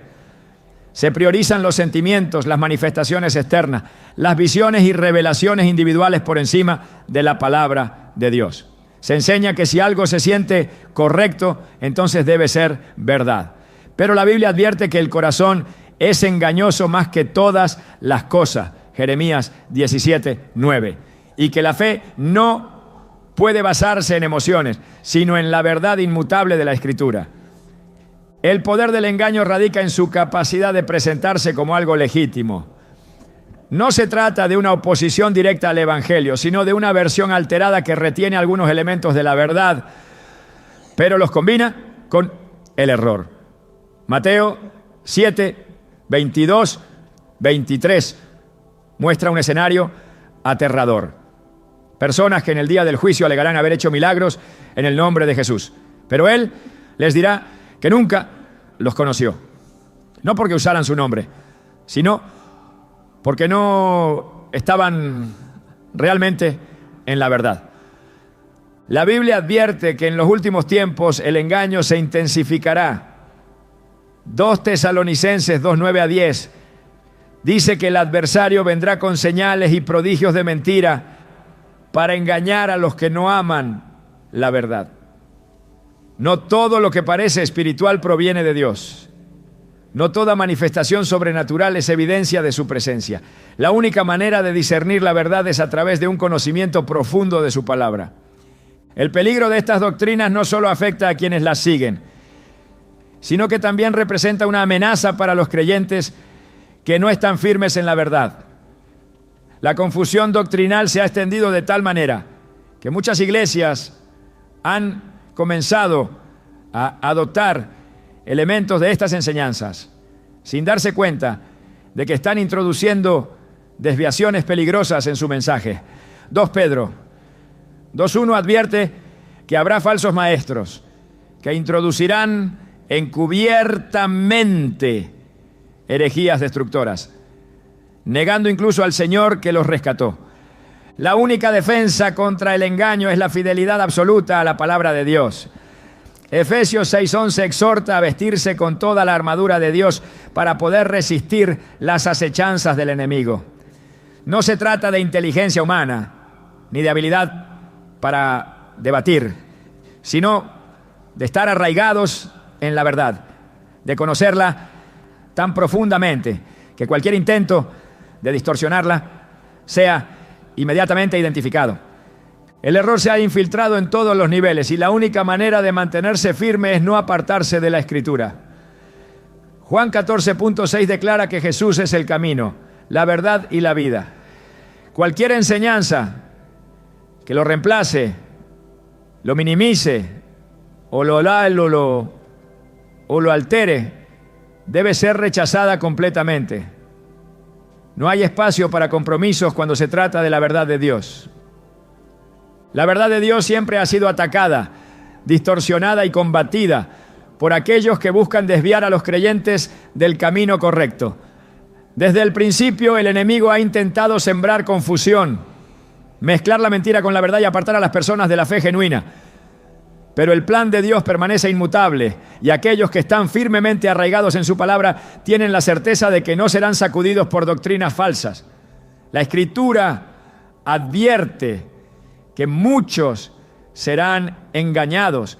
Se priorizan los sentimientos, las manifestaciones externas, las visiones y revelaciones individuales por encima de la palabra de Dios. Se enseña que si algo se siente correcto, entonces debe ser verdad. Pero la Biblia advierte que el corazón es engañoso más que todas las cosas, Jeremías 17:9, y que la fe no puede basarse en emociones, sino en la verdad inmutable de la Escritura. El poder del engaño radica en su capacidad de presentarse como algo legítimo. No se trata de una oposición directa al Evangelio, sino de una versión alterada que retiene algunos elementos de la verdad, pero los combina con el error. Mateo 7:22-23 muestra un escenario aterrador. Personas que en el día del juicio alegarán haber hecho milagros en el nombre de Jesús. Pero Él les dirá que nunca los conoció. No porque usaran su nombre, sino porque no estaban realmente en la verdad. La Biblia advierte que en los últimos tiempos el engaño se intensificará. 2 Tesalonicenses 2:9-10 dice que el adversario vendrá con señales y prodigios de mentira para engañar a los que no aman la verdad. No todo lo que parece espiritual proviene de Dios. No toda manifestación sobrenatural es evidencia de su presencia. La única manera de discernir la verdad es a través de un conocimiento profundo de su palabra. El peligro de estas doctrinas no solo afecta a quienes las siguen, sino que también representa una amenaza para los creyentes que no están firmes en la verdad. La confusión doctrinal se ha extendido de tal manera que muchas iglesias han comenzado a adoptar elementos de estas enseñanzas sin darse cuenta de que están introduciendo desviaciones peligrosas en su mensaje. 2 Pedro 2:1 advierte que habrá falsos maestros que introducirán encubiertamente herejías destructoras, negando incluso al Señor que los rescató. La única defensa contra el engaño es la fidelidad absoluta a la palabra de Dios. Efesios 6:11 exhorta a vestirse con toda la armadura de Dios para poder resistir las acechanzas del enemigo. No se trata de inteligencia humana ni de habilidad para debatir, sino de estar arraigados en la verdad, de conocerla tan profundamente que cualquier intento de distorsionarla sea inmediatamente identificado. El error se ha infiltrado en todos los niveles y la única manera de mantenerse firme es no apartarse de la Escritura. Juan 14:6 declara que Jesús es el camino, la verdad y la vida. Cualquier enseñanza que lo reemplace, lo minimice o lo altere, debe ser rechazada completamente. No hay espacio para compromisos cuando se trata de la verdad de Dios. La verdad de Dios siempre ha sido atacada, distorsionada y combatida por aquellos que buscan desviar a los creyentes del camino correcto. Desde el principio, el enemigo ha intentado sembrar confusión, mezclar la mentira con la verdad y apartar a las personas de la fe genuina. Pero el plan de Dios permanece inmutable y aquellos que están firmemente arraigados en su palabra tienen la certeza de que no serán sacudidos por doctrinas falsas. La Escritura advierte que muchos serán engañados,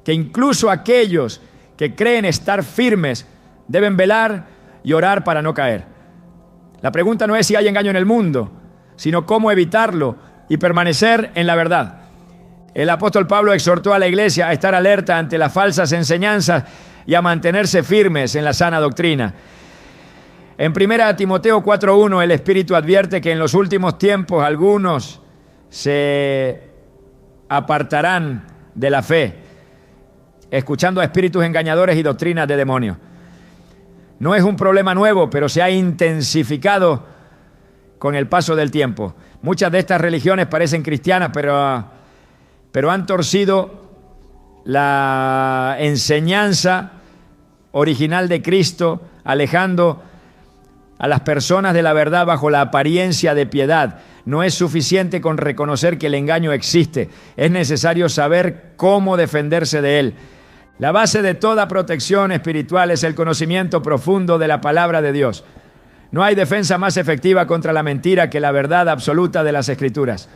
que incluso aquellos que creen estar firmes deben velar y orar para no caer. La pregunta no es si hay engaño en el mundo, sino cómo evitarlo y permanecer en la verdad. El apóstol Pablo exhortó a la iglesia a estar alerta ante las falsas enseñanzas y a mantenerse firmes en la sana doctrina. En 1 Timoteo 4:1 el Espíritu advierte que en los últimos tiempos algunos se apartarán de la fe, escuchando a espíritus engañadores y doctrinas de demonios. No es un problema nuevo, pero se ha intensificado con el paso del tiempo. Muchas de estas religiones parecen cristianas, pero han torcido la enseñanza original de Cristo, alejando a las personas de la verdad bajo la apariencia de piedad. No es suficiente con reconocer que el engaño existe. Es necesario saber cómo defenderse de él. La base de toda protección espiritual es el conocimiento profundo de la palabra de Dios. No hay defensa más efectiva contra la mentira que la verdad absoluta de las Escrituras.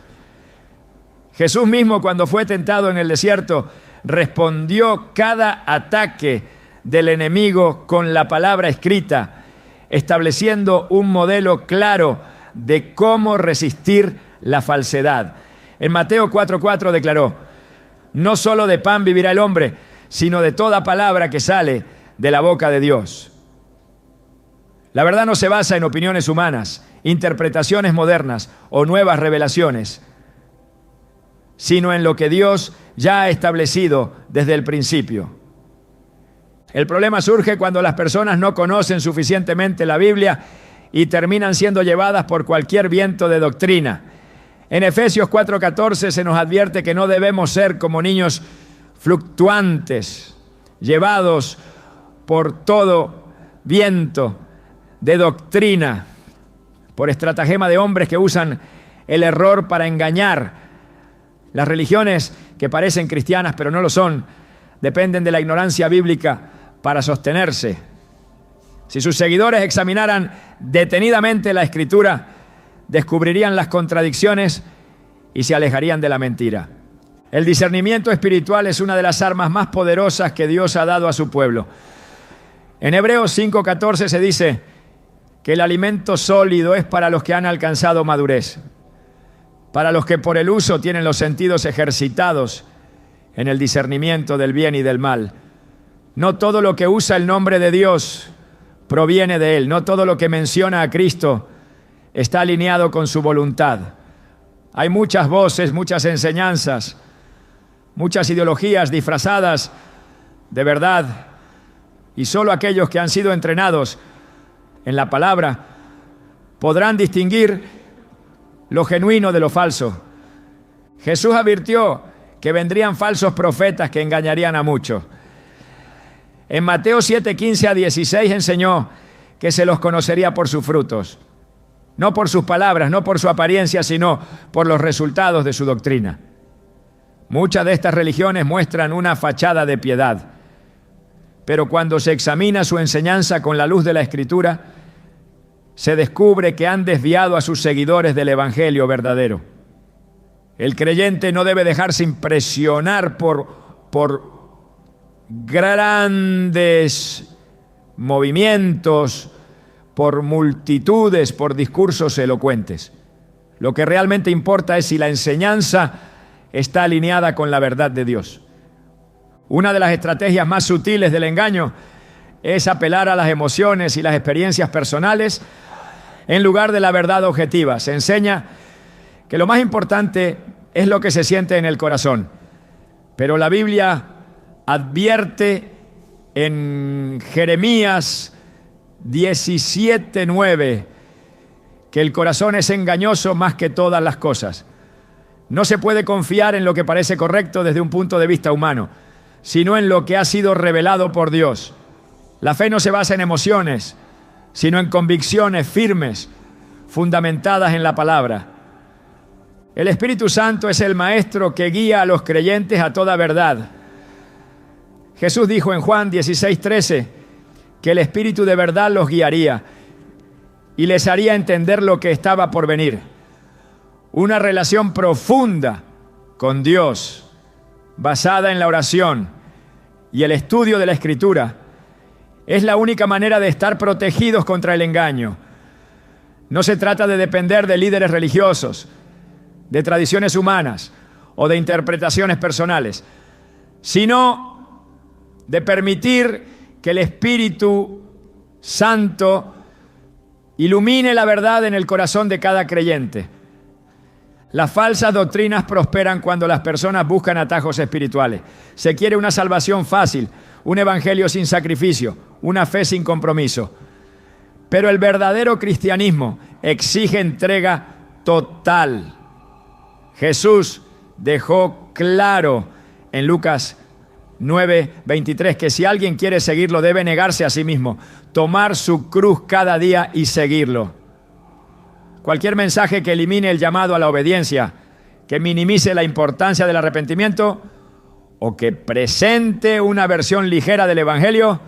Jesús mismo, cuando fue tentado en el desierto, respondió cada ataque del enemigo con la palabra escrita, estableciendo un modelo claro de cómo resistir la falsedad. En Mateo 4:4 declaró: no solo de pan vivirá el hombre, sino de toda palabra que sale de la boca de Dios. La verdad no se basa en opiniones humanas, interpretaciones modernas o nuevas revelaciones, sino en lo que Dios ya ha establecido desde el principio. El problema surge cuando las personas no conocen suficientemente la Biblia y terminan siendo llevadas por cualquier viento de doctrina. En Efesios 4:14 se nos advierte que no debemos ser como niños fluctuantes, llevados por todo viento de doctrina, por estratagema de hombres que usan el error para engañar. Las religiones que parecen cristianas pero no lo son, dependen de la ignorancia bíblica para sostenerse. Si sus seguidores examinaran detenidamente la Escritura, descubrirían las contradicciones y se alejarían de la mentira. El discernimiento espiritual es una de las armas más poderosas que Dios ha dado a su pueblo. En Hebreos 5:14 se dice que el alimento sólido es para los que han alcanzado madurez, para los que por el uso tienen los sentidos ejercitados en el discernimiento del bien y del mal. No todo lo que usa el nombre de Dios proviene de Él. No todo lo que menciona a Cristo está alineado con su voluntad. Hay muchas voces, muchas enseñanzas, muchas ideologías disfrazadas de verdad, y solo aquellos que han sido entrenados en la palabra podrán distinguir lo genuino de lo falso. Jesús advirtió que vendrían falsos profetas que engañarían a muchos. En Mateo 7:15 a 16 enseñó que se los conocería por sus frutos, no por sus palabras, no por su apariencia, sino por los resultados de su doctrina. Muchas de estas religiones muestran una fachada de piedad, pero cuando se examina su enseñanza con la luz de la Escritura, se descubre que han desviado a sus seguidores del Evangelio verdadero. El creyente no debe dejarse impresionar por grandes movimientos, por multitudes, por discursos elocuentes. Lo que realmente importa es si la enseñanza está alineada con la verdad de Dios. Una de las estrategias más sutiles del engaño es apelar a las emociones y las experiencias personales en lugar de la verdad objetiva. Se enseña que lo más importante es lo que se siente en el corazón. Pero la Biblia advierte en Jeremías 17:9 que el corazón es engañoso más que todas las cosas. No se puede confiar en lo que parece correcto desde un punto de vista humano, sino en lo que ha sido revelado por Dios. La fe no se basa en emociones, sino en convicciones firmes, fundamentadas en la palabra. El Espíritu Santo es el maestro que guía a los creyentes a toda verdad. Jesús dijo en Juan 16:13 que el Espíritu de verdad los guiaría y les haría entender lo que estaba por venir. Una relación profunda con Dios, basada en la oración y el estudio de la Escritura, es la única manera de estar protegidos contra el engaño. No se trata de depender de líderes religiosos, de tradiciones humanas o de interpretaciones personales, sino de permitir que el Espíritu Santo ilumine la verdad en el corazón de cada creyente. Las falsas doctrinas prosperan cuando las personas buscan atajos espirituales. Se quiere una salvación fácil, un evangelio sin sacrificio, una fe sin compromiso. Pero el verdadero cristianismo exige entrega total. Jesús dejó claro en Lucas 9:23 que si alguien quiere seguirlo debe negarse a sí mismo, tomar su cruz cada día y seguirlo. Cualquier mensaje que elimine el llamado a la obediencia, que minimice la importancia del arrepentimiento o que presente una versión ligera del Evangelio,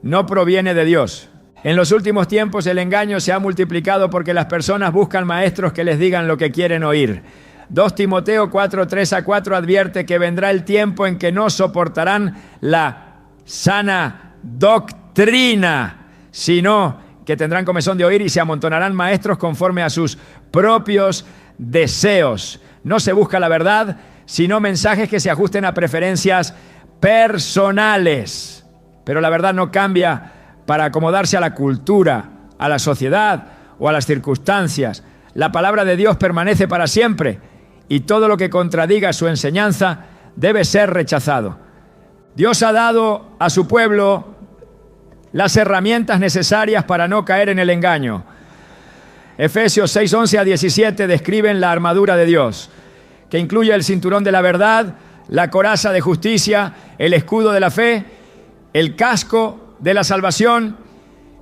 no proviene de Dios. En los últimos tiempos el engaño se ha multiplicado porque las personas buscan maestros que les digan lo que quieren oír. 2 Timoteo 4:3-4 advierte que vendrá el tiempo en que no soportarán la sana doctrina, sino que tendrán comezón de oír y se amontonarán maestros conforme a sus propios deseos. No se busca la verdad, sino mensajes que se ajusten a preferencias personales. Pero la verdad no cambia para acomodarse a la cultura, a la sociedad o a las circunstancias. La palabra de Dios permanece para siempre y todo lo que contradiga su enseñanza debe ser rechazado. Dios ha dado a su pueblo las herramientas necesarias para no caer en el engaño. Efesios 6:11-17 describen la armadura de Dios, que incluye el cinturón de la verdad, la coraza de justicia, el escudo de la fe, el casco de la salvación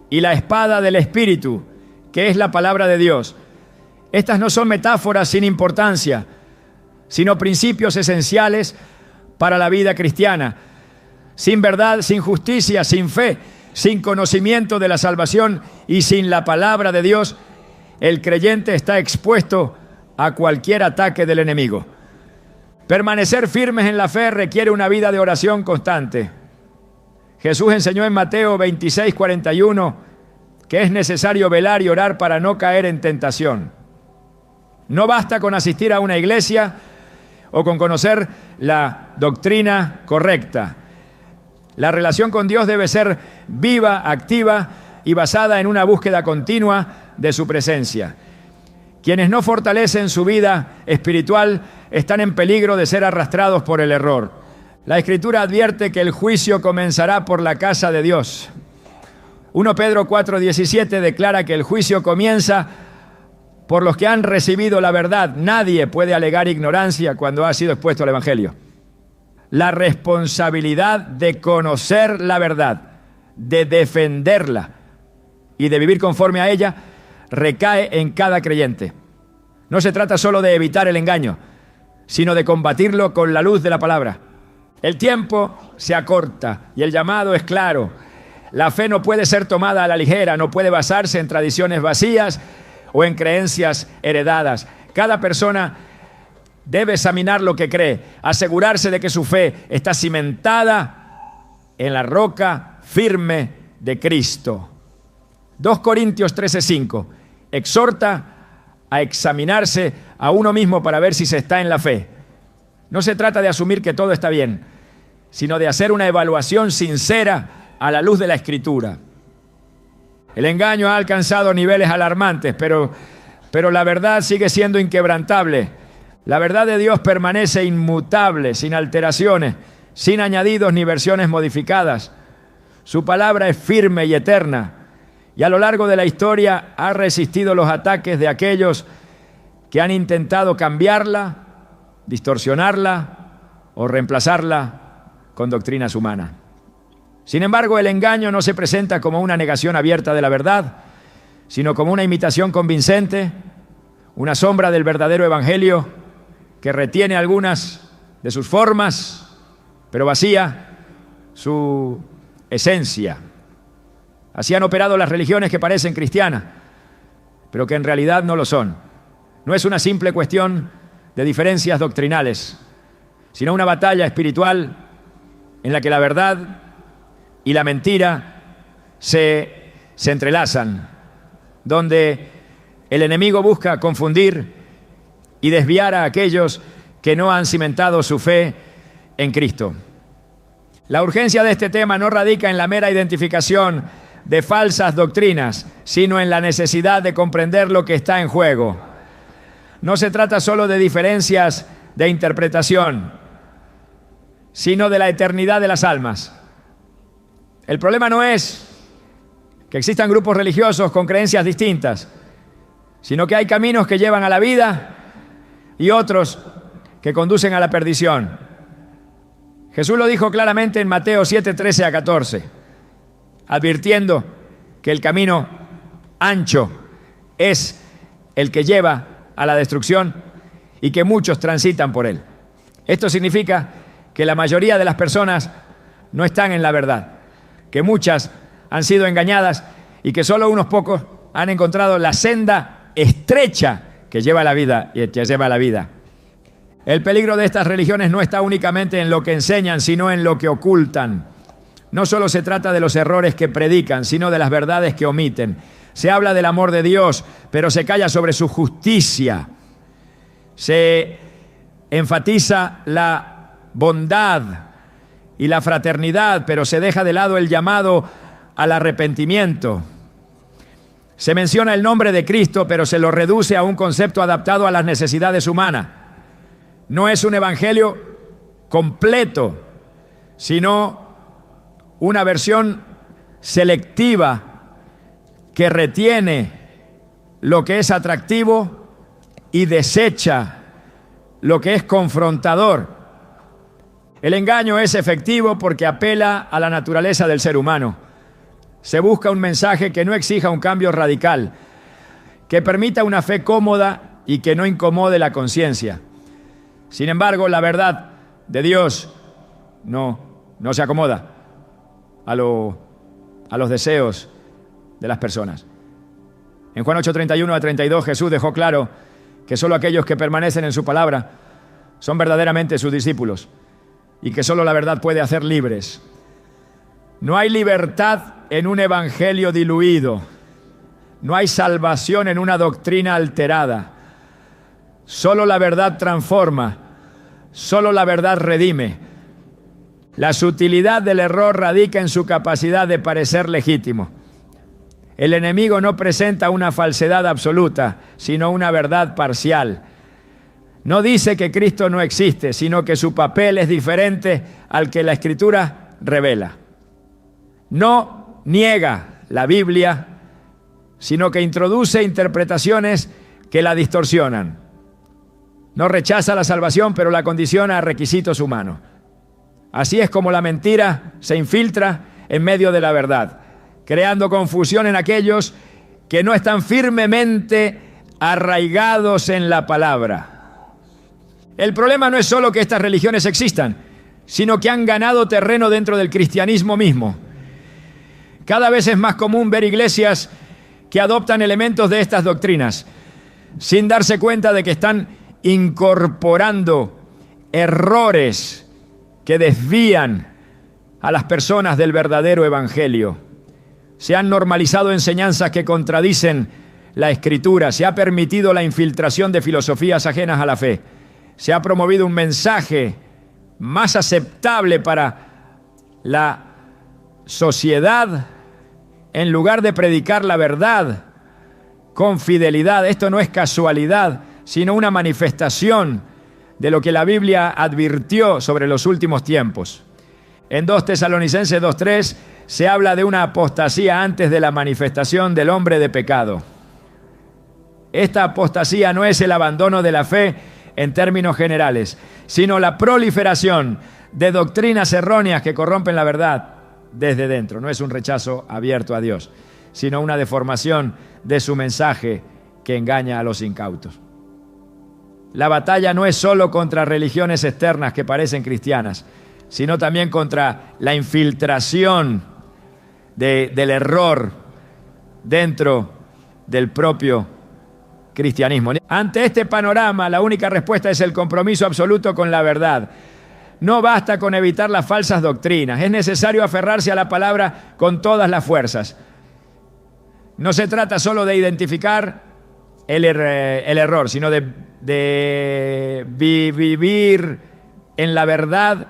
y la espada del Espíritu, que es la palabra de Dios. Estas no son metáforas sin importancia, sino principios esenciales para la vida cristiana. Sin verdad, sin justicia, sin fe, sin conocimiento de la salvación y sin la palabra de Dios, el creyente está expuesto a cualquier ataque del enemigo. Permanecer firmes en la fe requiere una vida de oración constante. Jesús enseñó en Mateo 26:41 que es necesario velar y orar para no caer en tentación. No basta con asistir a una iglesia o con conocer la doctrina correcta. La relación con Dios debe ser viva, activa y basada en una búsqueda continua de su presencia. Quienes no fortalecen su vida espiritual están en peligro de ser arrastrados por el error. La Escritura advierte que el juicio comenzará por la casa de Dios. 1 Pedro 4:17 declara que el juicio comienza por los que han recibido la verdad. Nadie puede alegar ignorancia cuando ha sido expuesto al Evangelio. La responsabilidad de conocer la verdad, de defenderla y de vivir conforme a ella recae en cada creyente. No se trata solo de evitar el engaño, sino de combatirlo con la luz de la palabra. El tiempo se acorta y el llamado es claro. La fe no puede ser tomada a la ligera, no puede basarse en tradiciones vacías o en creencias heredadas. Cada persona debe examinar lo que cree, asegurarse de que su fe está cimentada en la roca firme de Cristo. 2 Corintios 13:5 exhorta a examinarse a uno mismo para ver si se está en la fe. No se trata de asumir que todo está bien, sino de hacer una evaluación sincera a la luz de la Escritura. El engaño ha alcanzado niveles alarmantes, pero la verdad sigue siendo inquebrantable. La verdad de Dios permanece inmutable, sin alteraciones, sin añadidos ni versiones modificadas. Su palabra es firme y eterna, y a lo largo de la historia ha resistido los ataques de aquellos que han intentado cambiarla, distorsionarla o reemplazarla con doctrinas humanas. Sin embargo, el engaño no se presenta como una negación abierta de la verdad, sino como una imitación convincente, una sombra del verdadero evangelio que retiene algunas de sus formas, pero vacía su esencia. Así han operado las religiones que parecen cristianas, pero que en realidad no lo son. No es una simple cuestión de diferencias doctrinales, sino una batalla espiritual en la que la verdad y la mentira se entrelazan, donde el enemigo busca confundir y desviar a aquellos que no han cimentado su fe en Cristo. La urgencia de este tema no radica en la mera identificación de falsas doctrinas, sino en la necesidad de comprender lo que está en juego. No se trata solo de diferencias de interpretación, sino de la eternidad de las almas. El problema no es que existan grupos religiosos con creencias distintas, sino que hay caminos que llevan a la vida y otros que conducen a la perdición. Jesús lo dijo claramente en Mateo 7:13-14, advirtiendo que el camino ancho es el que lleva a la destrucción y que muchos transitan por él. Esto significa que la mayoría de las personas no están en la verdad, que muchas han sido engañadas y que solo unos pocos han encontrado la senda estrecha que lleva a la vida y que lleva a la vida. El peligro de estas religiones no está únicamente en lo que enseñan, sino en lo que ocultan. No solo se trata de los errores que predican, sino de las verdades que omiten. Se habla del amor de Dios, pero se calla sobre su justicia. Se enfatiza la bondad y la fraternidad, pero se deja de lado el llamado al arrepentimiento. Se menciona el nombre de Cristo, pero se lo reduce a un concepto adaptado a las necesidades humanas. No es un evangelio completo, sino una versión selectiva que retiene lo que es atractivo y desecha lo que es confrontador. El engaño es efectivo porque apela a la naturaleza del ser humano. Se busca un mensaje que no exija un cambio radical, que permita una fe cómoda y que no incomode la conciencia. Sin embargo, la verdad de Dios no se acomoda a los deseos de las personas. En Juan 8:31-32 Jesús dejó claro que solo aquellos que permanecen en su palabra son verdaderamente sus discípulos y que solo la verdad puede hacer libres. No hay libertad en un evangelio diluido. No hay salvación en una doctrina alterada. Solo la verdad transforma. Solo la verdad redime. La sutilidad del error radica en su capacidad de parecer legítimo. El enemigo no presenta una falsedad absoluta, sino una verdad parcial. No dice que Cristo no existe, sino que su papel es diferente al que la Escritura revela. No niega la Biblia, sino que introduce interpretaciones que la distorsionan. No rechaza la salvación, pero la condiciona a requisitos humanos. Así es como la mentira se infiltra en medio de la verdad, creando confusión en aquellos que no están firmemente arraigados en la palabra. El problema no es solo que estas religiones existan, sino que han ganado terreno dentro del cristianismo mismo. Cada vez es más común ver iglesias que adoptan elementos de estas doctrinas, sin darse cuenta de que están incorporando errores que desvían a las personas del verdadero evangelio. Se han normalizado enseñanzas que contradicen la Escritura, se ha permitido la infiltración de filosofías ajenas a la fe, se ha promovido un mensaje más aceptable para la sociedad en lugar de predicar la verdad con fidelidad. Esto no es casualidad, sino una manifestación de lo que la Biblia advirtió sobre los últimos tiempos. En 2 Tesalonicenses 2:3 se habla de una apostasía antes de la manifestación del hombre de pecado. Esta apostasía no es el abandono de la fe en términos generales, sino la proliferación de doctrinas erróneas que corrompen la verdad desde dentro. No es un rechazo abierto a Dios, sino una deformación de su mensaje que engaña a los incautos. La batalla no es solo contra religiones externas que parecen cristianas, sino también contra la infiltración del error dentro del propio cristianismo. Ante este panorama, la única respuesta es el compromiso absoluto con la verdad. No basta con evitar las falsas doctrinas, es necesario aferrarse a la palabra con todas las fuerzas. No se trata solo de identificar el error, sino de vivir en la verdad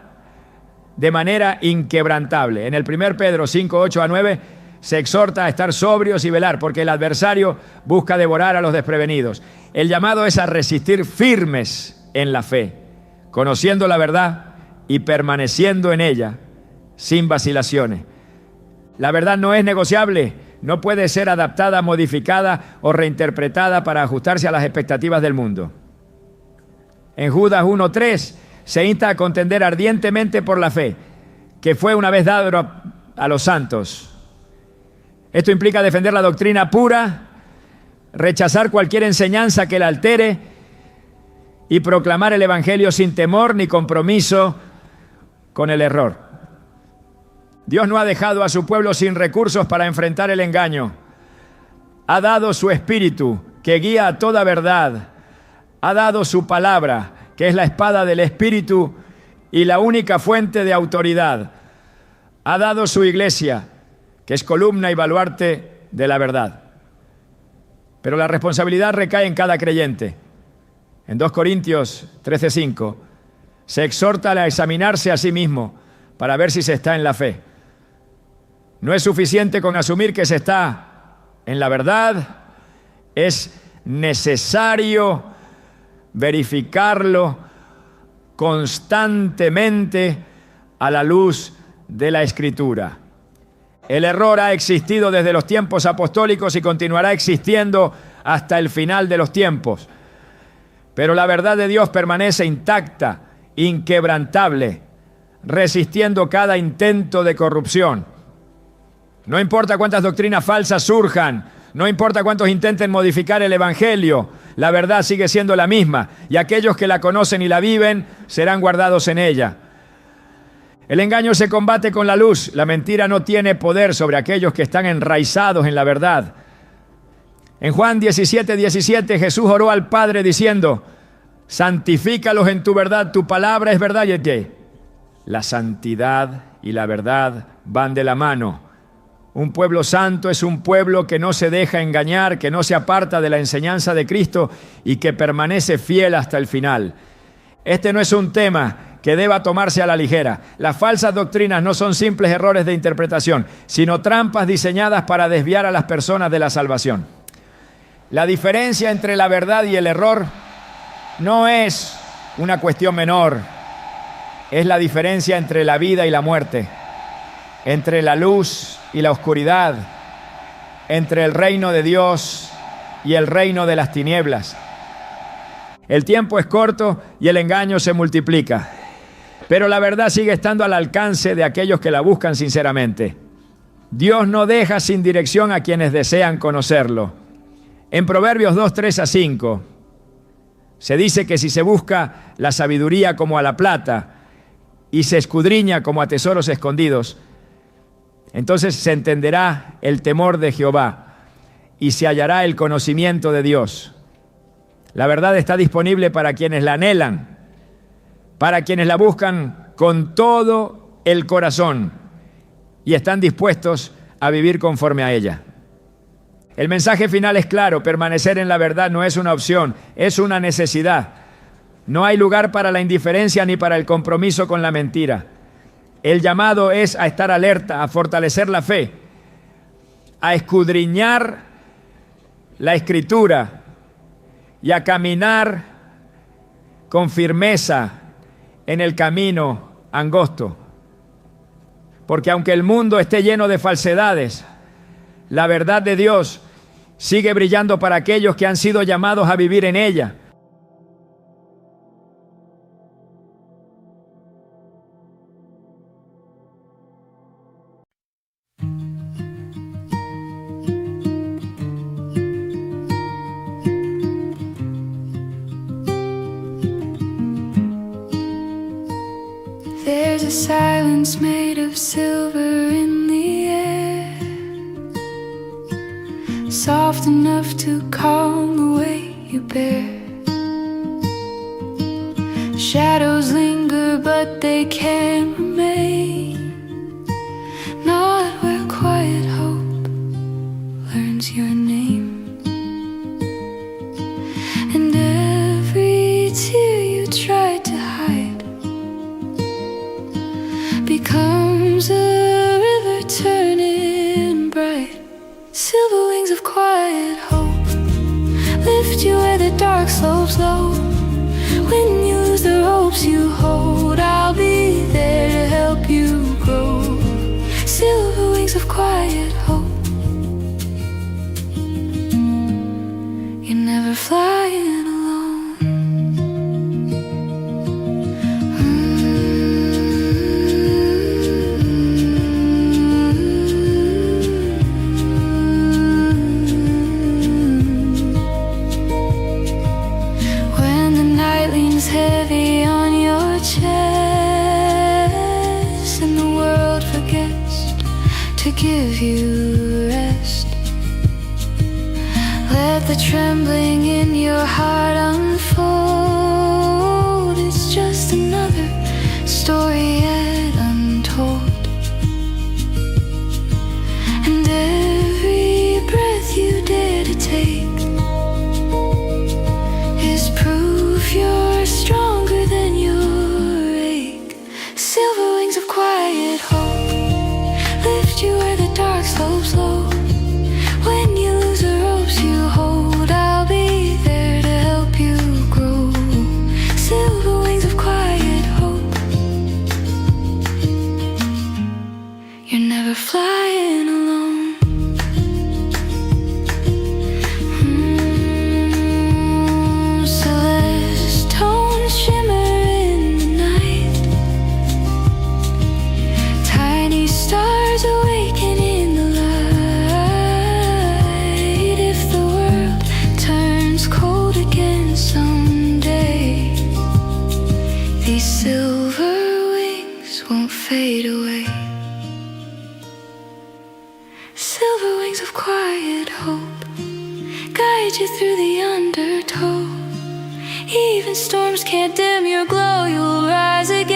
de manera inquebrantable. En el 1 Pedro 5:8-9 se exhorta a estar sobrios y velar, porque el adversario busca devorar a los desprevenidos. El llamado es a resistir firmes en la fe, conociendo la verdad y permaneciendo en ella sin vacilaciones. La verdad no es negociable, no puede ser adaptada, modificada o reinterpretada para ajustarse a las expectativas del mundo. En Judas 1:3 se insta a contender ardientemente por la fe, que fue una vez dada a los santos. Esto implica defender la doctrina pura, rechazar cualquier enseñanza que la altere y proclamar el evangelio sin temor ni compromiso con el error. Dios no ha dejado a su pueblo sin recursos para enfrentar el engaño. Ha dado su espíritu que guía a toda verdad. Ha dado su palabra, que es la espada del espíritu y la única fuente de autoridad. Ha dado su iglesia, que es columna y baluarte de la verdad. Pero la responsabilidad recae en cada creyente. En 2 Corintios 13:5 se exhorta a examinarse a sí mismo para ver si se está en la fe. No es suficiente con asumir que se está en la verdad, es necesario verificarlo constantemente a la luz de la Escritura. El error ha existido desde los tiempos apostólicos y continuará existiendo hasta el final de los tiempos. Pero la verdad de Dios permanece intacta, inquebrantable, resistiendo cada intento de corrupción. No importa cuántas doctrinas falsas surjan, no importa cuántos intenten modificar el evangelio, la verdad sigue siendo la misma, y aquellos que la conocen y la viven serán guardados en ella. El engaño se combate con la luz. La mentira no tiene poder sobre aquellos que están enraizados en la verdad. En Juan 17:17 Jesús oró al Padre diciendo: santifícalos en tu verdad, tu palabra es verdad. Y la santidad y la verdad van de la mano. Un pueblo santo es un pueblo que no se deja engañar, que no se aparta de la enseñanza de Cristo y que permanece fiel hasta el final. Este no es un tema que deba tomarse a la ligera. Las falsas doctrinas no son simples errores de interpretación, sino trampas diseñadas para desviar a las personas de la salvación. La diferencia entre la verdad y el error no es una cuestión menor. Es la diferencia entre la vida y la muerte, entre la luz y la oscuridad, entre el reino de Dios y el reino de las tinieblas. El tiempo es corto y el engaño se multiplica, pero la verdad sigue estando al alcance de aquellos que la buscan sinceramente. Dios no deja sin dirección a quienes desean conocerlo. En Proverbios 2, 3-5, se dice que si se busca la sabiduría como a la plata y se escudriña como a tesoros escondidos, entonces se entenderá el temor de Jehová y se hallará el conocimiento de Dios. La verdad está disponible para quienes la anhelan, para quienes la buscan con todo el corazón y están dispuestos a vivir conforme a ella. El mensaje final es claro: permanecer en la verdad no es una opción, es una necesidad. No hay lugar para la indiferencia ni para el compromiso con la mentira. El llamado es a estar alerta, a fortalecer la fe, a escudriñar la Escritura y a caminar con firmeza en el camino angosto. Porque aunque el mundo esté lleno de falsedades, la verdad de Dios sigue brillando para aquellos que han sido llamados a vivir en ella. There's a silence made of silver in the air, soft enough to calm the weight you bear. Shadows linger, but they can't remain, not where quiet hope learns your name. And every tear you tried to hide becomes a river turning bright. Silver wings of quiet hope lift you where the dark slopes low. When you lose the ropes you hold, I'll be there to help you grow. Silver wings of quiet hope. You're never flying alone. Heavy on your chest and the world forgets to give you rest. Let the trembling in your heart unfold. It's just another story yet untold. And every breath you dare to take is proof you're stronger than your ache. Silver wings of quiet hope lift you where the dark slopes low. When you lose the ropes you hold, I'll be there to help you grow. Silver wings of quiet hope. You're never flying alone. Fade away. Silver wings of quiet hope guide you through the undertow. Even storms can't dim your glow. You'll rise again.